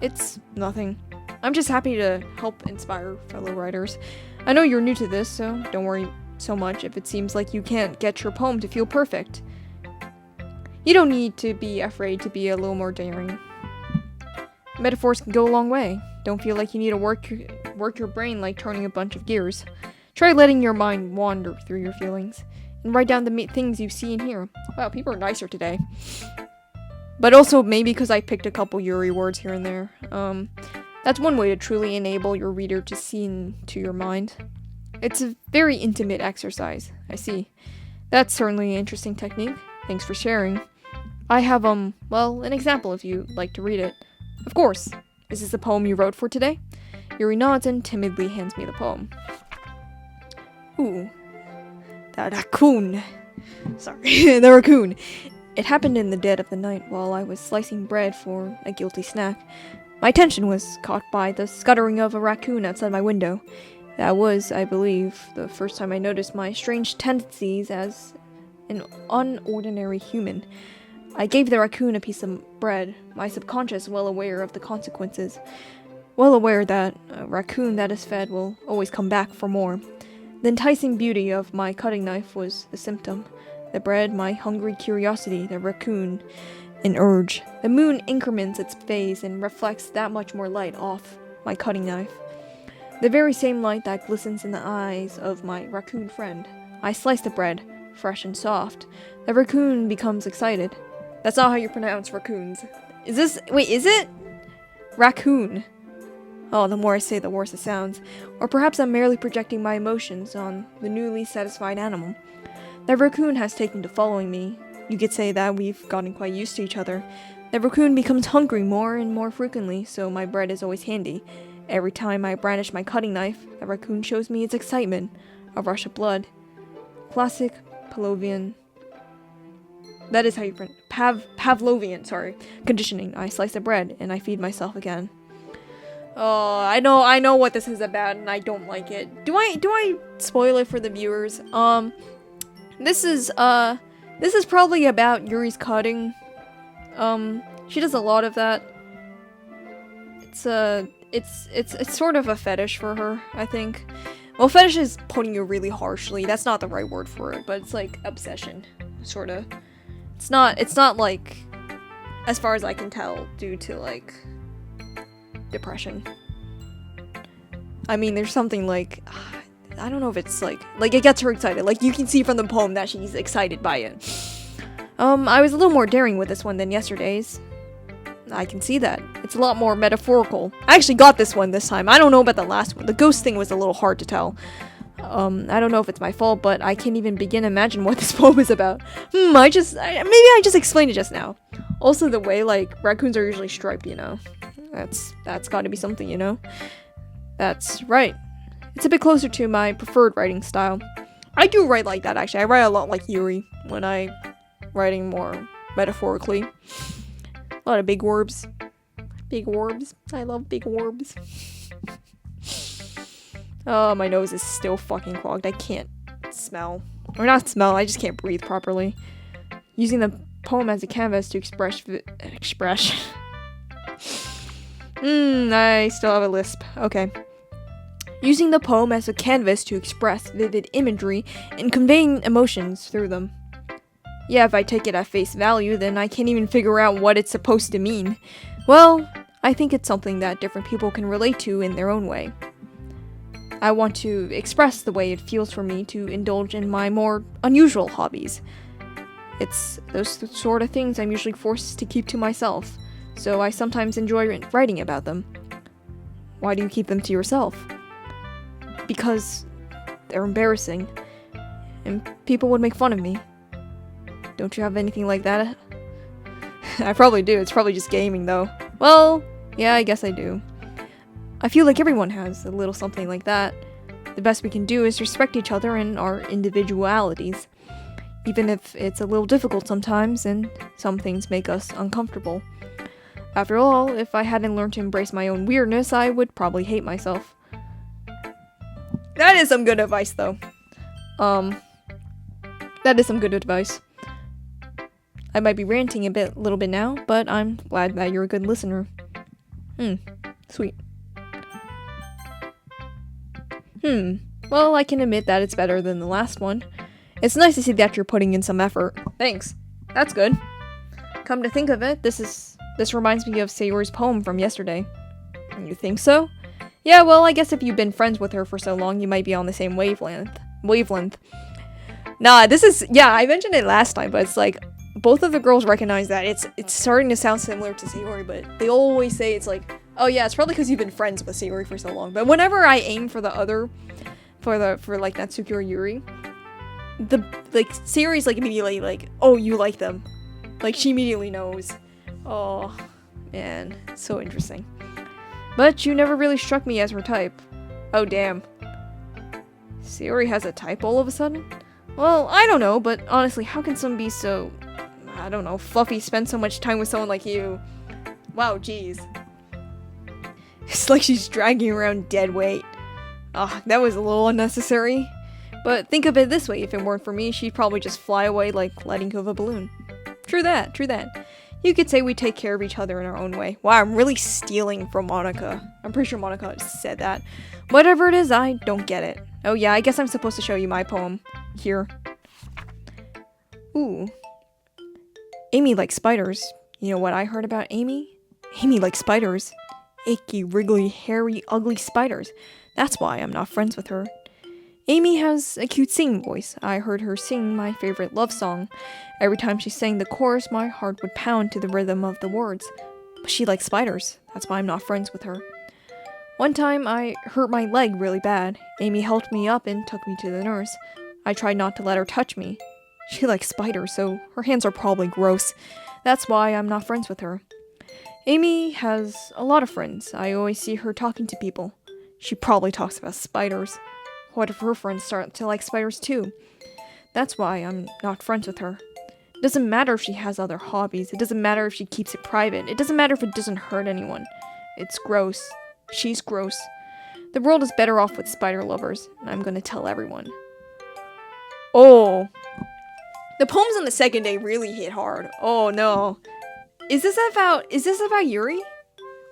It's nothing. I'm just happy to help inspire fellow writers. I know you're new to this, so don't worry so much if it seems like you can't get your poem to feel perfect. You don't need to be afraid to be a little more daring. Metaphors can go a long way. Don't feel like you need to work your brain like turning a bunch of gears. Try letting your mind wander through your feelings, and write down the things you see and hear. Wow, people are nicer today. But also maybe because I picked a couple Yuri words here and there. That's one way to truly enable your reader to see into your mind. It's a very intimate exercise. I see. That's certainly an interesting technique. Thanks for sharing. I have, well, an example if you'd like to read it. Of course. Is this the poem you wrote for today? Yuri nods and timidly hands me the poem. Ooh. The raccoon. Sorry, the raccoon. It happened in the dead of the night while I was slicing bread for a guilty snack. My attention was caught by the scuttering of a raccoon outside my window. That was, I believe, the first time I noticed my strange tendencies as an unordinary human. I gave the raccoon a piece of bread, my subconscious well aware of the consequences. Well aware that a raccoon that is fed will always come back for more. The enticing beauty of my cutting knife was the symptom. The bread, my hungry curiosity, the raccoon, an urge. The moon increments its phase and reflects that much more light off my cutting knife. The very same light that glistens in the eyes of my raccoon friend. I slice the bread, fresh and soft. The raccoon becomes excited. That's not how you pronounce raccoons. Wait, is it? Raccoon. Oh, the more I say, the worse it sounds. Or perhaps I'm merely projecting my emotions on the newly satisfied animal. The raccoon has taken to following me. You could say that we've gotten quite used to each other. The raccoon becomes hungry more and more frequently, so my bread is always handy. Every time I brandish my cutting knife, the raccoon shows me its excitement. A rush of blood. Classic Pavlovian. That is how you pronounce Pavlovian, sorry. Conditioning. I slice the bread and I feed myself again. Oh, I know what this is about and I don't like it. Do I spoil it for the viewers? This is probably about Yuri's cutting. She does a lot of that. It's sort of a fetish for her, I think. Well, fetish is putting it really harshly. That's not the right word for it, but it's like obsession, sorta. It's not like, as far as I can tell, due to like depression. I mean, there's something like, I don't know if it's like it gets her excited. Like you can see from the poem that she's excited by it. I was a little more daring with this one than yesterday's. I can see that. It's a lot more metaphorical. I actually got this one this time. I don't know about the last one. The ghost thing was a little hard to tell. I don't know if it's my fault, but I can't even begin to imagine what this poem is about. Maybe I just explained it just now. Also, the way, like, raccoons are usually striped, you know. That's gotta be something, you know. That's right. It's a bit closer to my preferred writing style. I do write like that, actually. I write a lot like Yuri when I'm writing more metaphorically. A lot of big orbs. Big orbs. I love big orbs. Oh, my nose is still fucking clogged. I can't smell. Or not smell, I just can't breathe properly. Using the poem as a canvas to express. I still have a lisp. Okay. Using the poem as a canvas to express vivid imagery and conveying emotions through them. Yeah, if I take it at face value, then I can't even figure out what it's supposed to mean. Well, I think it's something that different people can relate to in their own way. I want to express the way it feels for me to indulge in my more unusual hobbies. It's those sort of things I'm usually forced to keep to myself, so I sometimes enjoy writing about them. Why do you keep them to yourself? Because they're embarrassing, and people would make fun of me. Don't you have anything like that? I probably do. It's probably just gaming, though. Well, yeah, I guess I do. I feel like everyone has a little something like that. The best we can do is respect each other and our individualities. Even if it's a little difficult sometimes, and some things make us uncomfortable. After all, if I hadn't learned to embrace my own weirdness, I would probably hate myself. That is some good advice, though. That is some good advice. I might be ranting a little bit now, but I'm glad that you're a good listener. Sweet. Well, I can admit that it's better than the last one. It's nice to see that you're putting in some effort. Thanks. That's good. Come to think of it, this reminds me of Sayori's poem from yesterday. You think so? Yeah, well, I guess if you've been friends with her for so long, you might be on the same wavelength. Nah, I mentioned it last time, but it's like, both of the girls recognize that it's starting to sound similar to Sayori, but they always say it's like, oh yeah, it's probably because you've been friends with Sayori for so long. But whenever I aim for the other, for like Natsuki or Yuri, Sayori's like immediately like, oh, you like them. Like she immediately knows. Oh, man, so interesting. But you never really struck me as her type. Oh damn. Sayori has a type all of a sudden? Well, I don't know, but honestly, how can someone be so, I don't know, fluffy, spend so much time with someone like you? Wow, jeez. It's like she's dragging around dead weight. That was a little unnecessary. But think of it this way, if it weren't for me, she'd probably just fly away like letting go of a balloon. True that. You could say we take care of each other in our own way. Wow, I'm really stealing from Monica. I'm pretty sure Monica said that. Whatever it is, I don't get it. Oh yeah, I guess I'm supposed to show you my poem. Here. Ooh. Amy likes spiders. You know what I heard about Amy? Amy likes spiders. Icky, wriggly, hairy, ugly spiders. That's why I'm not friends with her. Amy has a cute singing voice. I heard her sing my favorite love song. Every time she sang the chorus, my heart would pound to the rhythm of the words. But she likes spiders. That's why I'm not friends with her. One time, I hurt my leg really bad. Amy helped me up and took me to the nurse. I tried not to let her touch me. She likes spiders, so her hands are probably gross. That's why I'm not friends with her. Amy has a lot of friends. I always see her talking to people. She probably talks about spiders. What if her friends start to like spiders too? That's why I'm not friends with her. It doesn't matter if she has other hobbies. It doesn't matter if she keeps it private. It doesn't matter if it doesn't hurt anyone. It's gross. She's gross. The world is better off with spider lovers, and I'm gonna tell everyone. Oh. The poems on the second day really hit hard. Oh no. Is this about Yuri?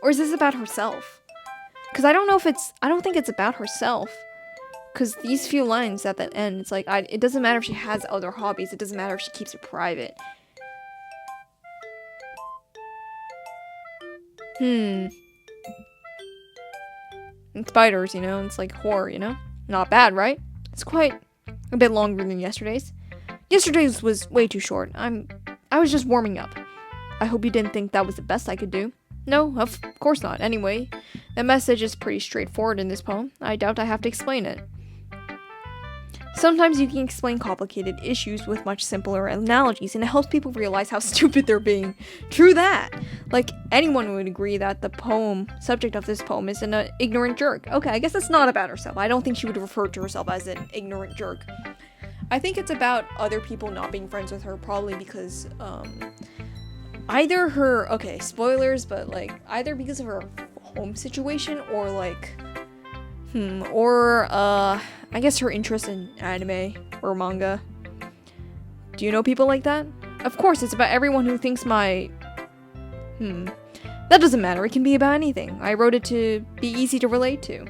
Or is this about herself? Because I don't think it's about herself. Because these few lines at the end, it's like, it doesn't matter if she has other hobbies. It doesn't matter if she keeps it private. And spiders, you know, it's like horror, you know? Not bad, right? It's quite a bit longer than yesterday's. Yesterday's was way too short. I was just warming up. I hope you didn't think that was the best I could do. No, of course not. Anyway, the message is pretty straightforward in this poem. I doubt I have to explain it. Sometimes you can explain complicated issues with much simpler analogies, and it helps people realize how stupid they're being. True that. Like, anyone would agree that the subject of this poem is an ignorant jerk. Okay, I guess it's not about herself. I don't think she would refer to herself as an ignorant jerk. I think it's about other people not being friends with her, probably because, either her, okay, spoilers, but, like, either because of her home situation, or, like, I guess her interest in anime or manga. Do you know people like that? Of course, it's about everyone who thinks that doesn't matter, it can be about anything. I wrote it to be easy to relate to.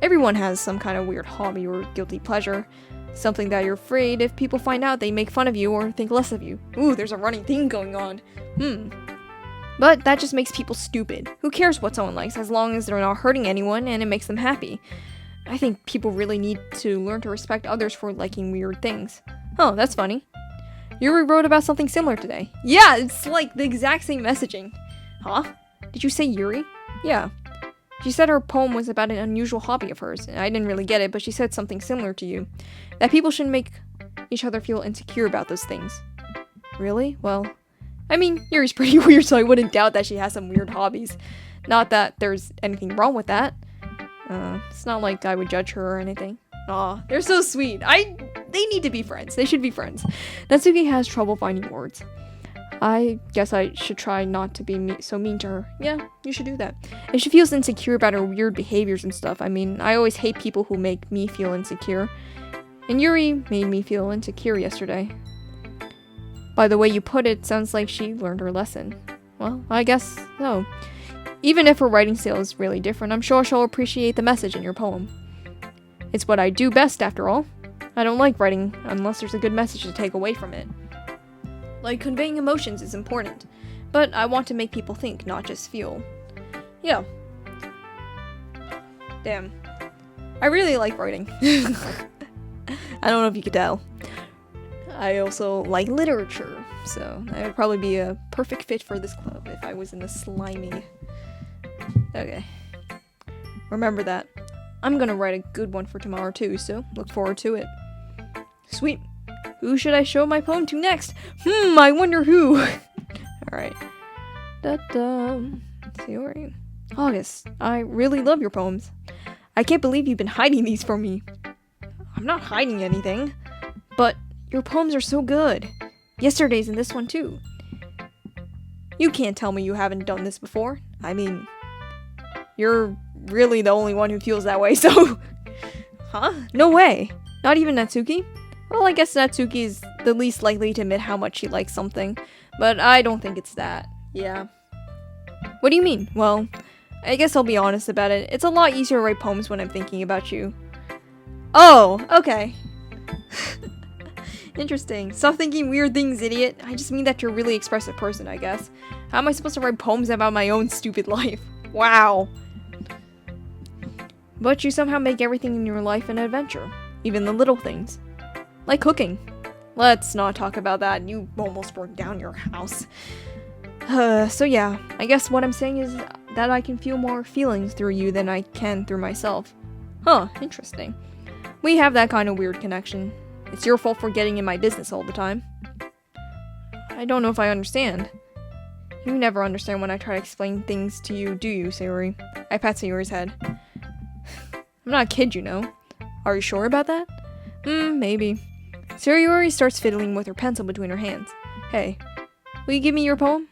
Everyone has some kind of weird hobby or guilty pleasure. Something that you're afraid if people find out they make fun of you or think less of you. Ooh, there's a running theme going on. But that just makes people stupid. Who cares what someone likes as long as they're not hurting anyone and it makes them happy? I think people really need to learn to respect others for liking weird things. Oh, that's funny. Yuri wrote about something similar today. Yeah, it's like the exact same messaging. Huh? Did you say Yuri? Yeah. She said her poem was about an unusual hobby of hers. I didn't really get it, but she said something similar to you. That people shouldn't make each other feel insecure about those things. Really? Well, I mean, Yuri's pretty weird, so I wouldn't doubt that she has some weird hobbies. Not that there's anything wrong with that. It's not like I would judge her or anything. Aw, they're so sweet. They need to be friends. They should be friends. Natsuki has trouble finding words. I guess I should try not to be so mean to her. Yeah, you should do that. And she feels insecure about her weird behaviors and stuff. I mean, I always hate people who make me feel insecure. And Yuri made me feel insecure yesterday. By the way you put it, sounds like she learned her lesson. Well, I guess so. Even if her writing style is really different, I'm sure she'll appreciate the message in your poem. It's what I do best, after all. I don't like writing unless there's a good message to take away from it. Like, conveying emotions is important, but I want to make people think, not just feel. Yeah. Damn. I really like writing. I don't know if you could tell. I also like literature, so I would probably be a perfect fit for this club if I was in the slimy. Okay. Remember that. I'm gonna write a good one for tomorrow too, so look forward to it. Sweet. Who should I show my poem to next? I wonder who. Alright. Sayori. August, I really love your poems. I can't believe you've been hiding these from me. I'm not hiding anything, but your poems are so good. Yesterday's and this one too. You can't tell me you haven't done this before. I mean, you're really the only one who feels that way, so... Huh? No way. Not even Natsuki? Well, I guess Natsuki is the least likely to admit how much she likes something, but I don't think it's that. Yeah. What do you mean? Well, I guess I'll be honest about it. It's a lot easier to write poems when I'm thinking about you. Oh, okay. Interesting. Stop thinking weird things, idiot. I just mean that you're a really expressive person, I guess. How am I supposed to write poems about my own stupid life? Wow. But you somehow make everything in your life an adventure. Even the little things. Like cooking. Let's not talk about that. You almost burned down your house. So yeah, I guess what I'm saying is that I can feel more feelings through you than I can through myself. Huh, interesting. We have that kind of weird connection. It's your fault for getting in my business all the time. I don't know if I understand. You never understand when I try to explain things to you, do you, Sayori? I pat Sayori's head. I'm not a kid, you know. Are you sure about that? Maybe. Sayori starts fiddling with her pencil between her hands. Hey, will you give me your poem?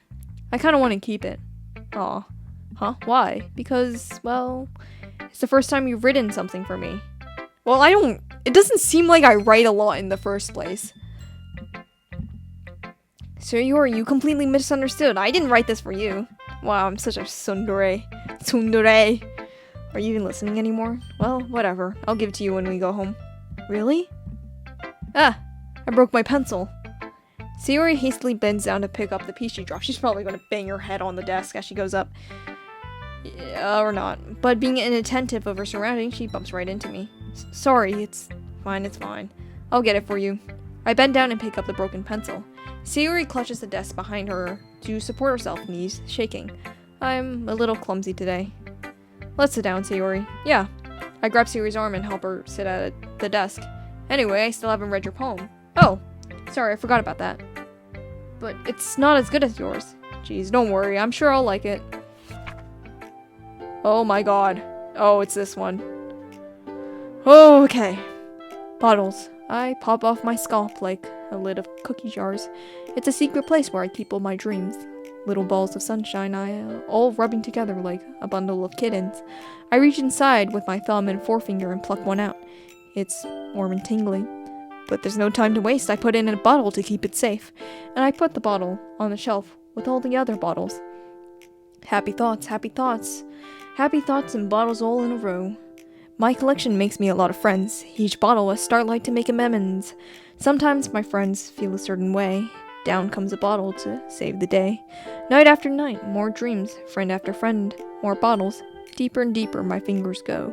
I kinda want to keep it. Aw. Huh? Why? Because, well, it's the first time you've written something for me. Well, it doesn't seem like I write a lot in the first place. Sayori, you completely misunderstood. I didn't write this for you. Wow, I'm such a tsundere. Tsundere. Are you even listening anymore? Well, whatever. I'll give it to you when we go home. Really? Ah, I broke my pencil. Sayori hastily bends down to pick up the piece she dropped. She's probably going to bang her head on the desk as she goes up. Yeah, or not. But being inattentive of her surroundings, she bumps right into me. Sorry, it's fine. I'll get it for you. I bend down and pick up the broken pencil. Sayori clutches the desk behind her to support herself, knees shaking. I'm a little clumsy today. Let's sit down, Sayori. Yeah. I grab Sayori's arm and help her sit at the desk. Anyway, I still haven't read your poem. Oh, sorry, I forgot about that. But it's not as good as yours. Jeez, don't worry, I'm sure I'll like it. Oh my god. Oh, it's this one. Oh, okay. Bottles. I pop off my scalp like a lid of cookie jars. It's a secret place where I keep all my dreams. Little balls of sunshine, all rubbing together like a bundle of kittens. I reach inside with my thumb and forefinger and pluck one out. It's warm and tingling. But there's no time to waste. I put it in a bottle to keep it safe. And I put the bottle on the shelf with all the other bottles. Happy thoughts, happy thoughts. Happy thoughts and bottles all in a row. My collection makes me a lot of friends. Each bottle a starlight to make amends. Sometimes my friends feel a certain way. Down comes a bottle to save the day. Night after night, more dreams. Friend after friend, more bottles. Deeper and deeper my fingers go.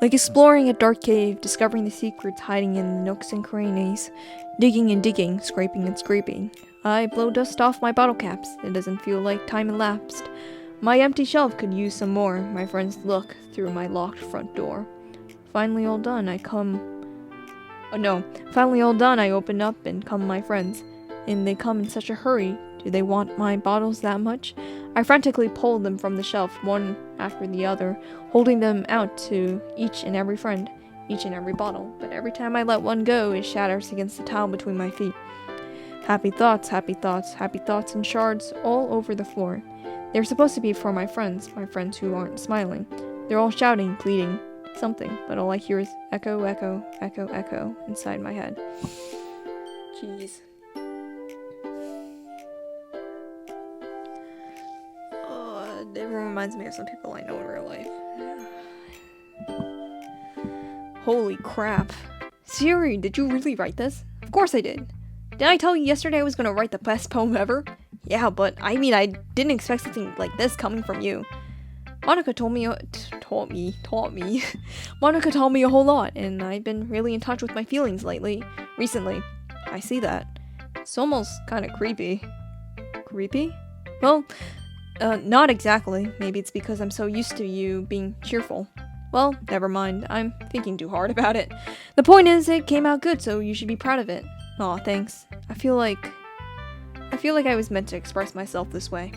Like exploring a dark cave, discovering the secrets hiding in the nooks and crannies. Digging and digging, scraping and scraping. I blow dust off my bottle caps. It doesn't feel like time elapsed. My empty shelf could use some more. My friends look through my locked front door. Finally all done, Finally all done, I open up and come my friends. And they come in such a hurry. Do they want my bottles that much? I frantically pull them from the shelf, one after the other, holding them out to each and every friend, each and every bottle. But every time I let one go, it shatters against the tile between my feet. Happy thoughts, happy thoughts, happy thoughts in shards all over the floor. They're supposed to be for my friends who aren't smiling. They're all shouting, pleading, something, but all I hear is echo, echo, echo, echo inside my head. Jeez. It reminds me of some people I know in real life. Holy crap. Sayori, did you really write this? Of course I did. Didn't I tell you yesterday I was gonna write the best poem ever? Yeah, but I didn't expect something like this coming from you. Monica taught me. Monica taught me a whole lot, and I've been really in touch with my feelings recently. I see that. It's almost kind of creepy. Creepy? Well, not exactly. Maybe it's because I'm so used to you being cheerful. Well, never mind. I'm thinking too hard about it. The point is, it came out good, so you should be proud of it. Aw, thanks. I feel like I was meant to express myself this way.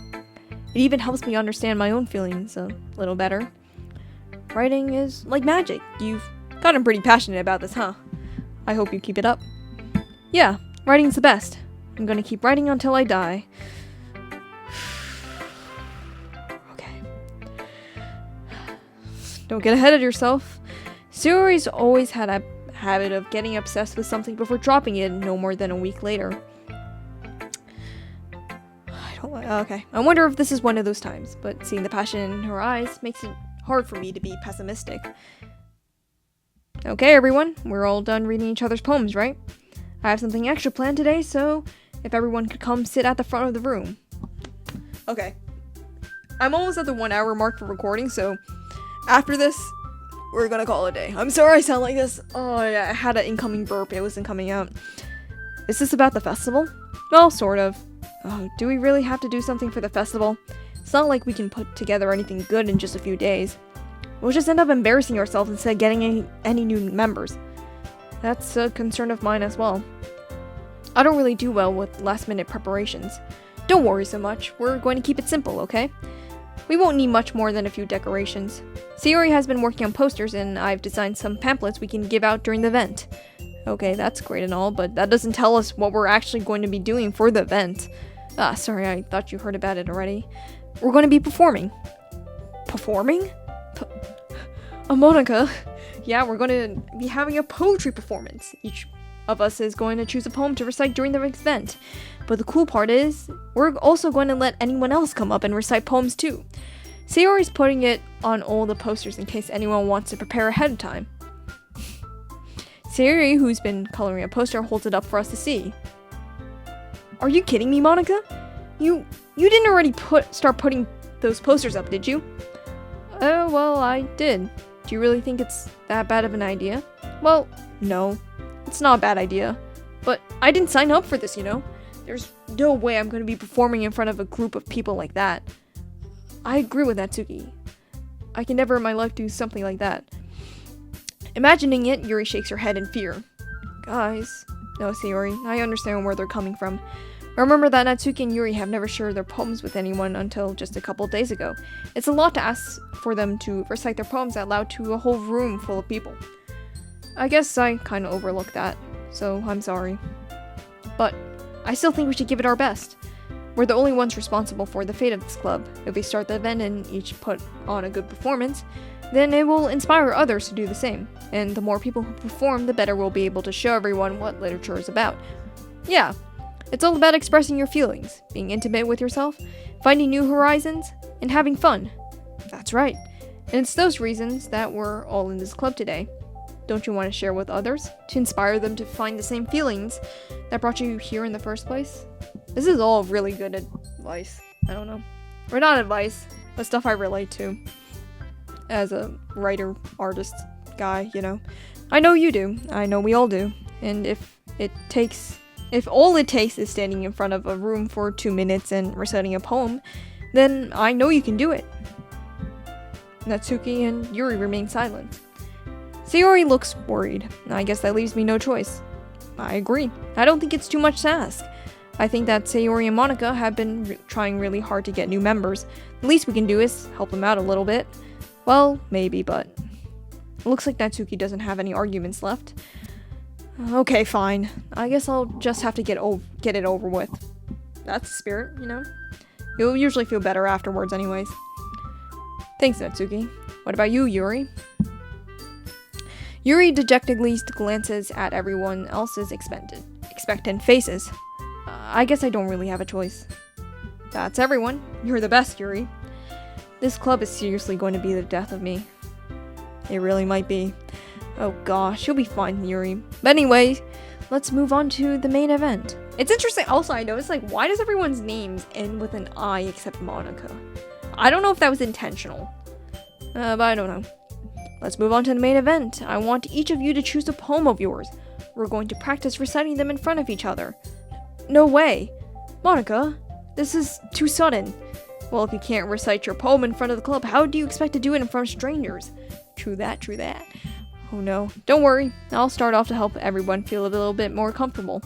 It even helps me understand my own feelings a little better. Writing is like magic. You've gotten pretty passionate about this, huh? I hope you keep it up. Yeah, writing's the best. I'm gonna keep writing until I die. Don't get ahead of yourself. Sayori's always had a habit of getting obsessed with something before dropping it no more than a week later. Okay. I wonder if this is one of those times, but seeing the passion in her eyes makes it hard for me to be pessimistic. Okay, everyone, we're all done reading each other's poems, right? I have something extra planned today, so if everyone could come sit at the front of the room. Okay. I'm almost at the 1 hour mark for recording, so after this, we're gonna call it a day. I'm sorry I sound like this. Oh, yeah, I had an incoming burp. It wasn't coming out. Is this about the festival? Well, sort of. Oh, do we really have to do something for the festival? It's not like we can put together anything good in just a few days. We'll just end up embarrassing ourselves instead of getting any new members. That's a concern of mine as well. I don't really do well with last-minute preparations. Don't worry so much. We're going to keep it simple, okay? We won't need much more than a few decorations. Sayori has been working on posters, and I've designed some pamphlets we can give out during the event. Okay, that's great and all, but that doesn't tell us what we're actually going to be doing for the event. Ah, sorry, I thought you heard about it already. We're going to be performing. Performing? Monica. Yeah, we're going to be having a poetry performance. Each of us is going to choose a poem to recite during the event. But the cool part is, we're also going to let anyone else come up and recite poems too. Sayori's putting it on all the posters in case anyone wants to prepare ahead of time. Sayori, who's been coloring a poster, holds it up for us to see. Are you kidding me, Monica? You didn't already start putting those posters up, did you? Oh, well, I did. Do you really think it's that bad of an idea? Well, no. It's not a bad idea. But I didn't sign up for this, you know? There's no way I'm going to be performing in front of a group of people like that. I agree with Natsuki. I can never in my life do something like that. Imagining it, Yuri shakes her head in fear. Guys. No, Sayori, I understand where they're coming from. Remember that Natsuki and Yuri have never shared their poems with anyone until just a couple days ago. It's a lot to ask for them to recite their poems out loud to a whole room full of people. I guess I kind of overlooked that, so I'm sorry. But I still think we should give it our best. We're the only ones responsible for the fate of this club. If we start the event and each put on a good performance, then it will inspire others to do the same. And the more people who perform, the better we'll be able to show everyone what literature is about. Yeah. It's all about expressing your feelings, being intimate with yourself, finding new horizons, and having fun. That's right. And it's those reasons that we're all in this club today. Don't you want to share with others, to inspire them to find the same feelings that brought you here in the first place? This is all really good advice. I don't know. Or not advice, but stuff I relate to. As a writer, artist, guy, you know. I know you do. I know we all do. And if all it takes is standing in front of a room for 2 minutes and reciting a poem, then I know you can do it. Natsuki and Yuri remain silent. Sayori looks worried. I guess that leaves me no choice. I agree. I don't think it's too much to ask. I think that Sayori and Monica have been trying really hard to get new members. The least we can do is help them out a little bit. Well, maybe, but it looks like Natsuki doesn't have any arguments left. Okay, fine. I guess I'll just have to get it over with. That's the spirit, you know? You'll usually feel better afterwards anyways. Thanks, Natsuki. What about you, Yuri? Yuri dejectedly glances at everyone else's expectant faces. I guess I don't really have a choice. That's everyone. You're the best, Yuri. This club is seriously going to be the death of me. It really might be. Oh gosh, you'll be fine, Yuri. But anyway, let's move on to the main event. It's interesting, also I noticed, like, why does everyone's names end with an I except Monica? I don't know if that was intentional. But I don't know. Let's move on to the main event. I want each of you to choose a poem of yours. We're going to practice reciting them in front of each other. No way. Monica, this is too sudden. Well, if you can't recite your poem in front of the club, how do you expect to do it in front of strangers? True that, true that. Oh no. Don't worry. I'll start off to help everyone feel a little bit more comfortable.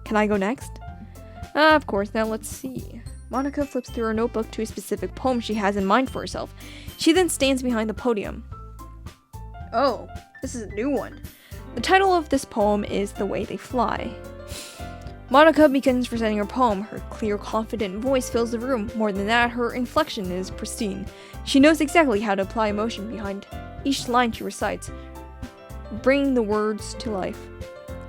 Can I go next? Of course. Now let's see. Monica flips through her notebook to a specific poem she has in mind for herself. She then stands behind the podium. Oh, this is a new one. The title of this poem is The Way They Fly. Monica begins reciting her poem. Her clear, confident voice fills the room. More than that, her inflection is pristine. She knows exactly how to apply emotion behind each line she recites, bringing the words to life.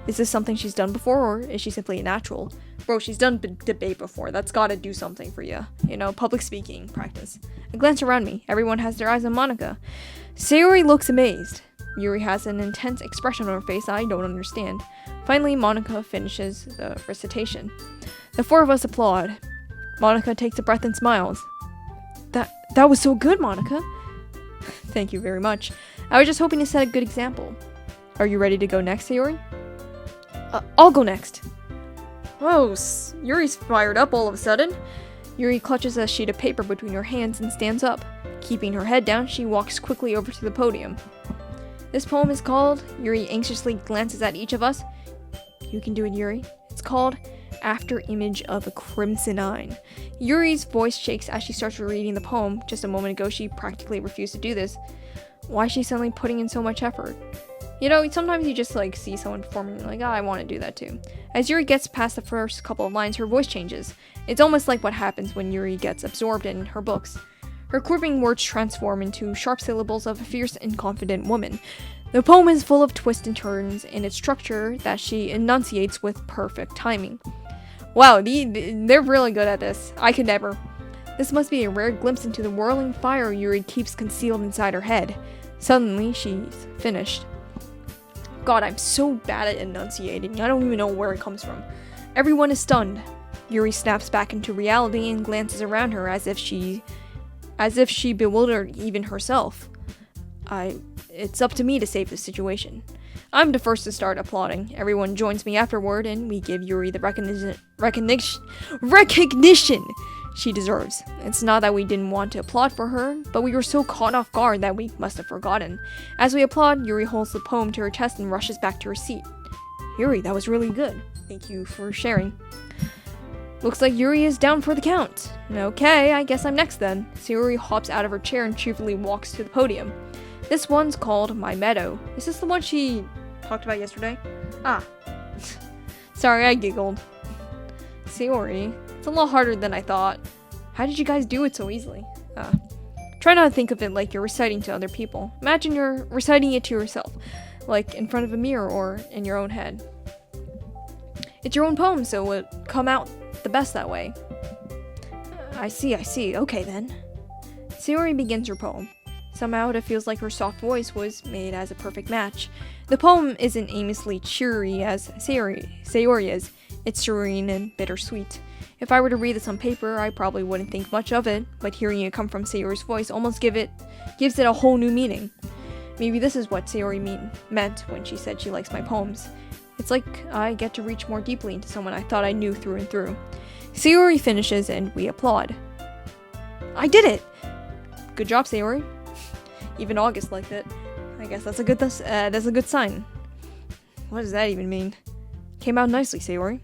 Is this something she's done before, or is she simply a natural? Bro, she's done debate before. That's gotta do something for you. You know, public speaking practice. I glance around me. Everyone has their eyes on Monica. Sayori looks amazed. Yuri has an intense expression on her face I don't understand. Finally, Monica finishes the recitation. The four of us applaud. Monica takes a breath and smiles. That was so good, Monica. Thank you very much. I was just hoping to set a good example. Are you ready to go next, Sayori? I'll go next. Whoa, Yuri's fired up all of a sudden. Yuri clutches a sheet of paper between her hands and stands up. Keeping her head down, she walks quickly over to the podium. This poem is called, Yuri anxiously glances at each of us. You can do it, Yuri. It's called After Image of a Crimson Eye. Yuri's voice shakes as she starts reading the poem. Just a moment ago, she practically refused to do this. Why is she suddenly putting in so much effort? You know, sometimes you just see someone performing and you're like, I want to do that too. As Yuri gets past the first couple of lines, her voice changes. It's almost like what happens when Yuri gets absorbed in her books. Her quivering words transform into sharp syllables of a fierce and confident woman. The poem is full of twists and turns in its structure that she enunciates with perfect timing. Wow, they're really good at this. I could never. This must be a rare glimpse into the whirling fire Yuri keeps concealed inside her head. Suddenly, she's finished. God, I'm so bad at enunciating. I don't even know where it comes from. Everyone is stunned. Yuri snaps back into reality and glances around her as if she bewildered even herself. It's up to me to save the situation. I'm the first to start applauding. Everyone joins me afterward, and we give Yuri the recognition she deserves. It's not that we didn't want to applaud for her, but we were so caught off guard that we must have forgotten. As we applaud, Yuri holds the poem to her chest and rushes back to her seat. Yuri, that was really good. Thank you for sharing. Looks like Yuri is down for the count. Okay, I guess I'm next then. Sayori hops out of her chair and cheerfully walks to the podium. This one's called My Meadow. Is this the one she talked about yesterday? Ah. Sorry, I giggled. Sayori, it's a lot harder than I thought. How did you guys do it so easily? Try not to think of it like you're reciting to other people. Imagine you're reciting it to yourself, like in front of a mirror or in your own head. It's your own poem, so it would come out the best that way. I see. Okay then. Sayori begins her poem. Somehow it feels like her soft voice was made as a perfect match. The poem isn't aimlessly cheery as Sayori is. It's serene and bittersweet. If I were to read this on paper, I probably wouldn't think much of it, but hearing it come from Sayori's voice almost gives it a whole new meaning. Maybe this is what Sayori meant when she said she likes my poems. It's like I get to reach more deeply into someone I thought I knew through and through. Sayori finishes and we applaud. I did it! Good job, Sayori. Even August liked it. I guess that's a good sign. What does that even mean? Came out nicely, Sayori.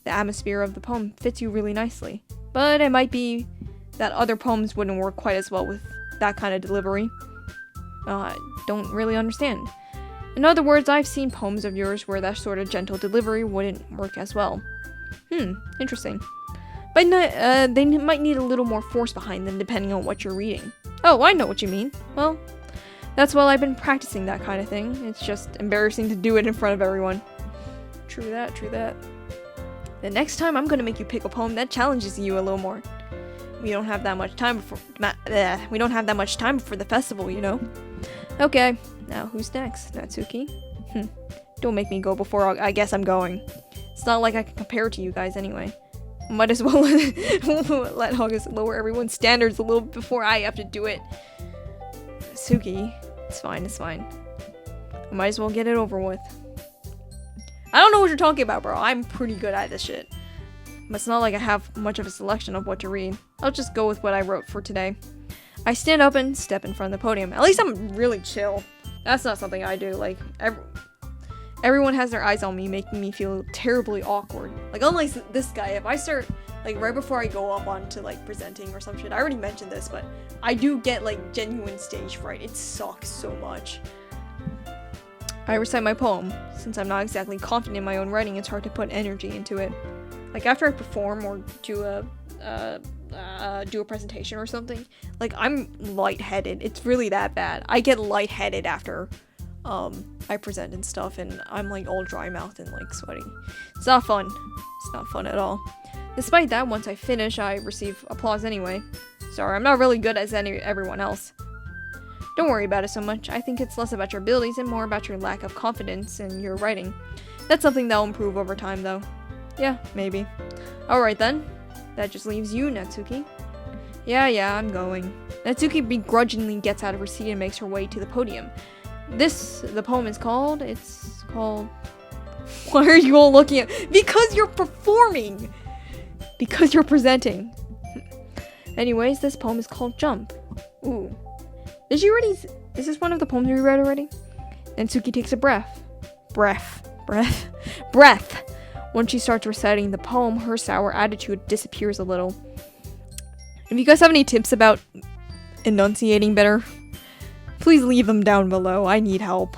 The atmosphere of the poem fits you really nicely. But it might be that other poems wouldn't work quite as well with that kind of delivery. I don't really understand. In other words, I've seen poems of yours where that sort of gentle delivery wouldn't work as well. Interesting. But they might need a little more force behind them depending on what you're reading. Oh, I know what you mean. Well, that's why I've been practicing that kind of thing. It's just embarrassing to do it in front of everyone. True that. The next time I'm gonna make you pick a poem that challenges you a little more. We don't have that much time before the festival, you know. Okay, now who's next? Natsuki? Don't make me go before I guess I'm going. It's not like I can compare to you guys anyway. Might as well let August lower everyone's standards a little before I have to do it. Natsuki, it's fine. I might as well get it over with. I don't know what you're talking about, bro. I'm pretty good at this shit. But it's not like I have much of a selection of what to read. I'll just go with what I wrote for today. I stand up and step in front of the podium. At least I'm really chill. That's not something I do. Like, everyone has their eyes on me, making me feel terribly awkward. Like, unlike this guy, if I start, like, right before I go up onto, like, presenting or some shit, I already mentioned this, but I do get, like, genuine stage fright. It sucks so much. I recite my poem. Since I'm not exactly confident in my own writing, it's hard to put energy into it. Like, after I perform or do a presentation or something, like, I'm lightheaded. It's really that bad. I get lightheaded after I present and stuff, and I'm like all dry mouthed and like sweating. It's not fun. It's not fun at all. Despite that, once I finish, I receive applause anyway. Sorry, I'm not really good as everyone else. Don't worry about it so much. I think it's less about your abilities and more about your lack of confidence in your writing. That's something that'll improve over time, though. Yeah, maybe. Alright then. That just leaves you, Natsuki. Yeah, I'm going. Natsuki begrudgingly gets out of her seat and makes her way to the podium. The poem is called... It's called... Why are you all looking at... Because you're performing! Because you're presenting. Anyways, this poem is called Jump. Ooh. Did you already... Is this one of the poems you read already? Natsuki takes a breath. Breath. Once she starts reciting the poem, her sour attitude disappears a little. If you guys have any tips about enunciating better, please leave them down below. I need help.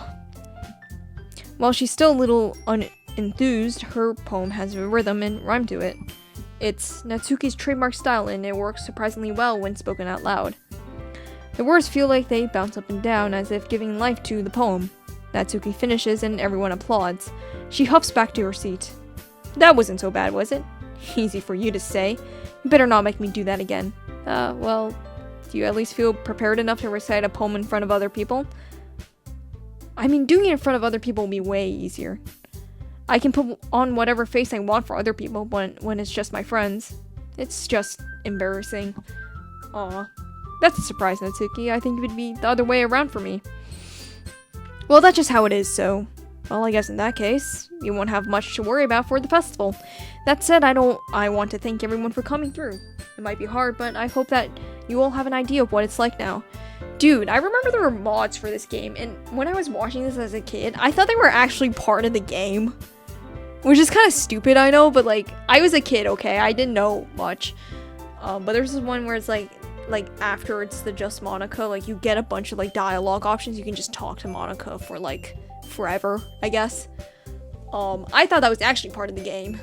While she's still a little unenthused, her poem has a rhythm and rhyme to it. It's Natsuki's trademark style and it works surprisingly well when spoken out loud. The words feel like they bounce up and down as if giving life to the poem. Natsuki finishes and everyone applauds. She huffs back to her seat. That wasn't so bad, was it? Easy for you to say. You better not make me do that again. Well, do you at least feel prepared enough to recite a poem in front of other people? I mean, doing it in front of other people will be way easier. I can put on whatever face I want for other people when it's just my friends. It's just embarrassing. Aw. That's a surprise, Natsuki. I think it would be the other way around for me. Well, that's just how it is, so... Well, I guess in that case, you won't have much to worry about for the festival. That said, I want to thank everyone for coming through. It might be hard, but I hope that you all have an idea of what it's like now. Dude, I remember there were mods for this game, and when I was watching this as a kid, I thought they were actually part of the game. Which is kind of stupid, I know, but like, I was a kid, okay? I didn't know much. But there's this one where it's like after it's the just Monica, like you get a bunch of like dialogue options. You can just talk to Monica for like forever, I guess. I thought that was actually part of the game.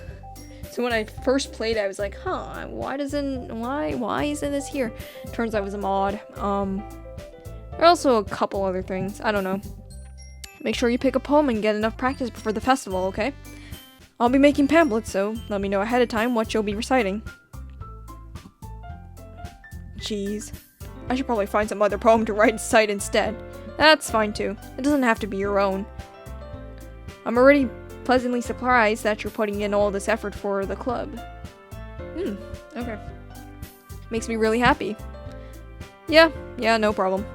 So when I first played, I was like, huh, why isn't this here? Turns out it was a mod. There are also a couple other things. I don't know. Make sure you pick a poem and get enough practice before the festival, okay? I'll be making pamphlets, so let me know ahead of time what you'll be reciting. Jeez. I should probably find some other poem to recite instead. That's fine too. It doesn't have to be your own. I'm already pleasantly surprised that you're putting in all this effort for the club. Okay. Makes me really happy. Yeah, no problem.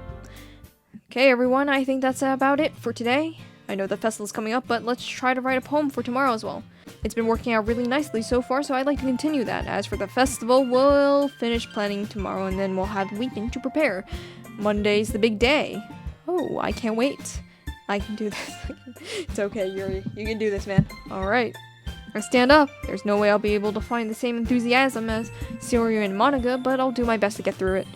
Okay, everyone, I think that's about it for today. I know the festival's coming up, but let's try to write a poem for tomorrow as well. It's been working out really nicely so far, so I'd like to continue that. As for the festival, we'll finish planning tomorrow, and then we'll have the weekend to prepare. Monday's the big day. Oh, I can't wait. I can do this. It's okay, Yuri. You can do this, man. Alright. Now stand up. There's no way I'll be able to find the same enthusiasm as Sayori and Monica, but I'll do my best to get through it.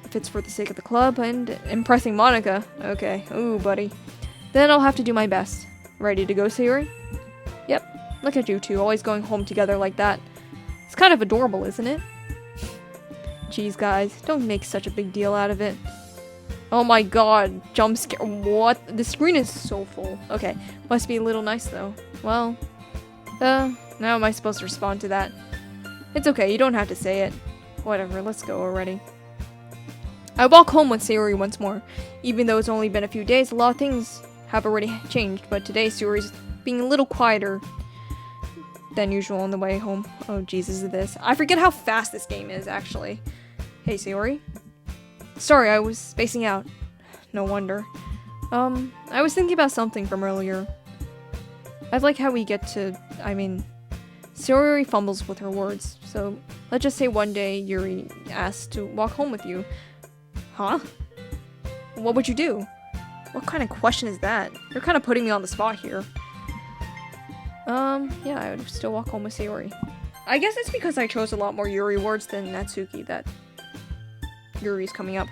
If it's for the sake of the club and impressing Monica. Okay. Ooh, buddy. Then I'll have to do my best. Ready to go, Sayori? Yep. Look at you two, always going home together like that. It's kind of adorable, isn't it? Jeez, guys. Don't make such a big deal out of it. Oh my god. Jump scare. What? The screen is so full. Okay. Must be a little nice, though. Well. How am I supposed to respond to that? It's okay, you don't have to say it. Whatever, let's go already. I walk home with Sayori once more. Even though it's only been a few days, a lot of things have already changed, but today Sayori's being a little quieter than usual on the way home. Oh, Jesus, is this? I forget how fast this game is, actually. Hey, Sayori? Sorry, I was spacing out. No wonder. I was thinking about something from earlier. I like how we get to... Sayori fumbles with her words, so let's just say one day Yuri asked to walk home with you. Huh? What would you do? What kind of question is that? You're kind of putting me on the spot here. Yeah, I would still walk home with Sayori. I guess it's because I chose a lot more Yuri words than Natsuki that Yuri's coming up.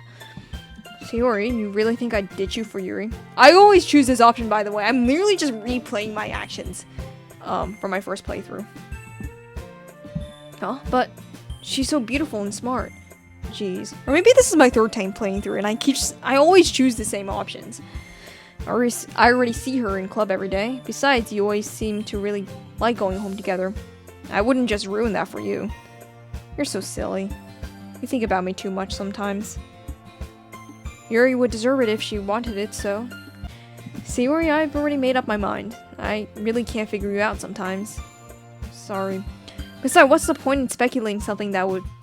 Sayori, you really think I'd ditch you for Yuri? I always choose this option, by the way. I'm literally just replaying my actions, from my first playthrough. Huh? But she's so beautiful and smart. Jeez. Or maybe this is my third time playing through, and I always choose the same options. I already see her in club every day. Besides, you always seem to really like going home together. I wouldn't just ruin that for you. You're so silly. You think about me too much sometimes. Yuri would deserve it if she wanted it, so... Sayori, I've already made up my mind. I really can't figure you out sometimes. Sorry. Besides, what's the point in speculating something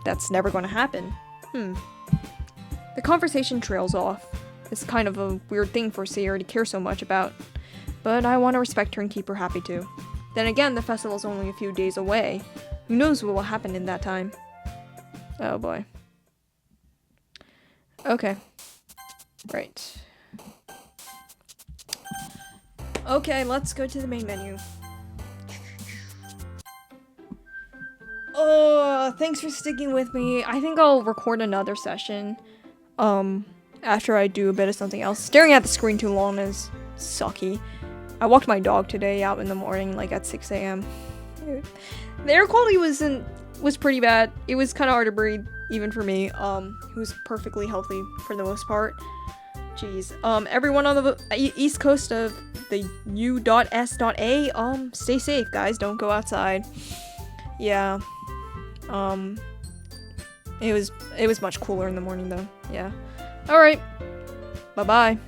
that's never gonna happen? The conversation trails off. It's kind of a weird thing for Sayori to care so much about. But I want to respect her and keep her happy too. Then again, the festival's only a few days away. Who knows what will happen in that time? Oh boy. Okay. Right. Okay, let's go to the main menu. Oh, thanks for sticking with me. I think I'll record another session. After I do a bit of something else. Staring at the screen too long is sucky. I walked my dog today out in the morning, like at 6 a.m. The air quality was pretty bad. It was kind of hard to breathe, even for me, who's perfectly healthy for the most part. Jeez. Everyone on the east coast of the U.S.A, stay safe, guys. Don't go outside. Yeah. It was much cooler in the morning, though. Yeah. Alright. Bye-bye.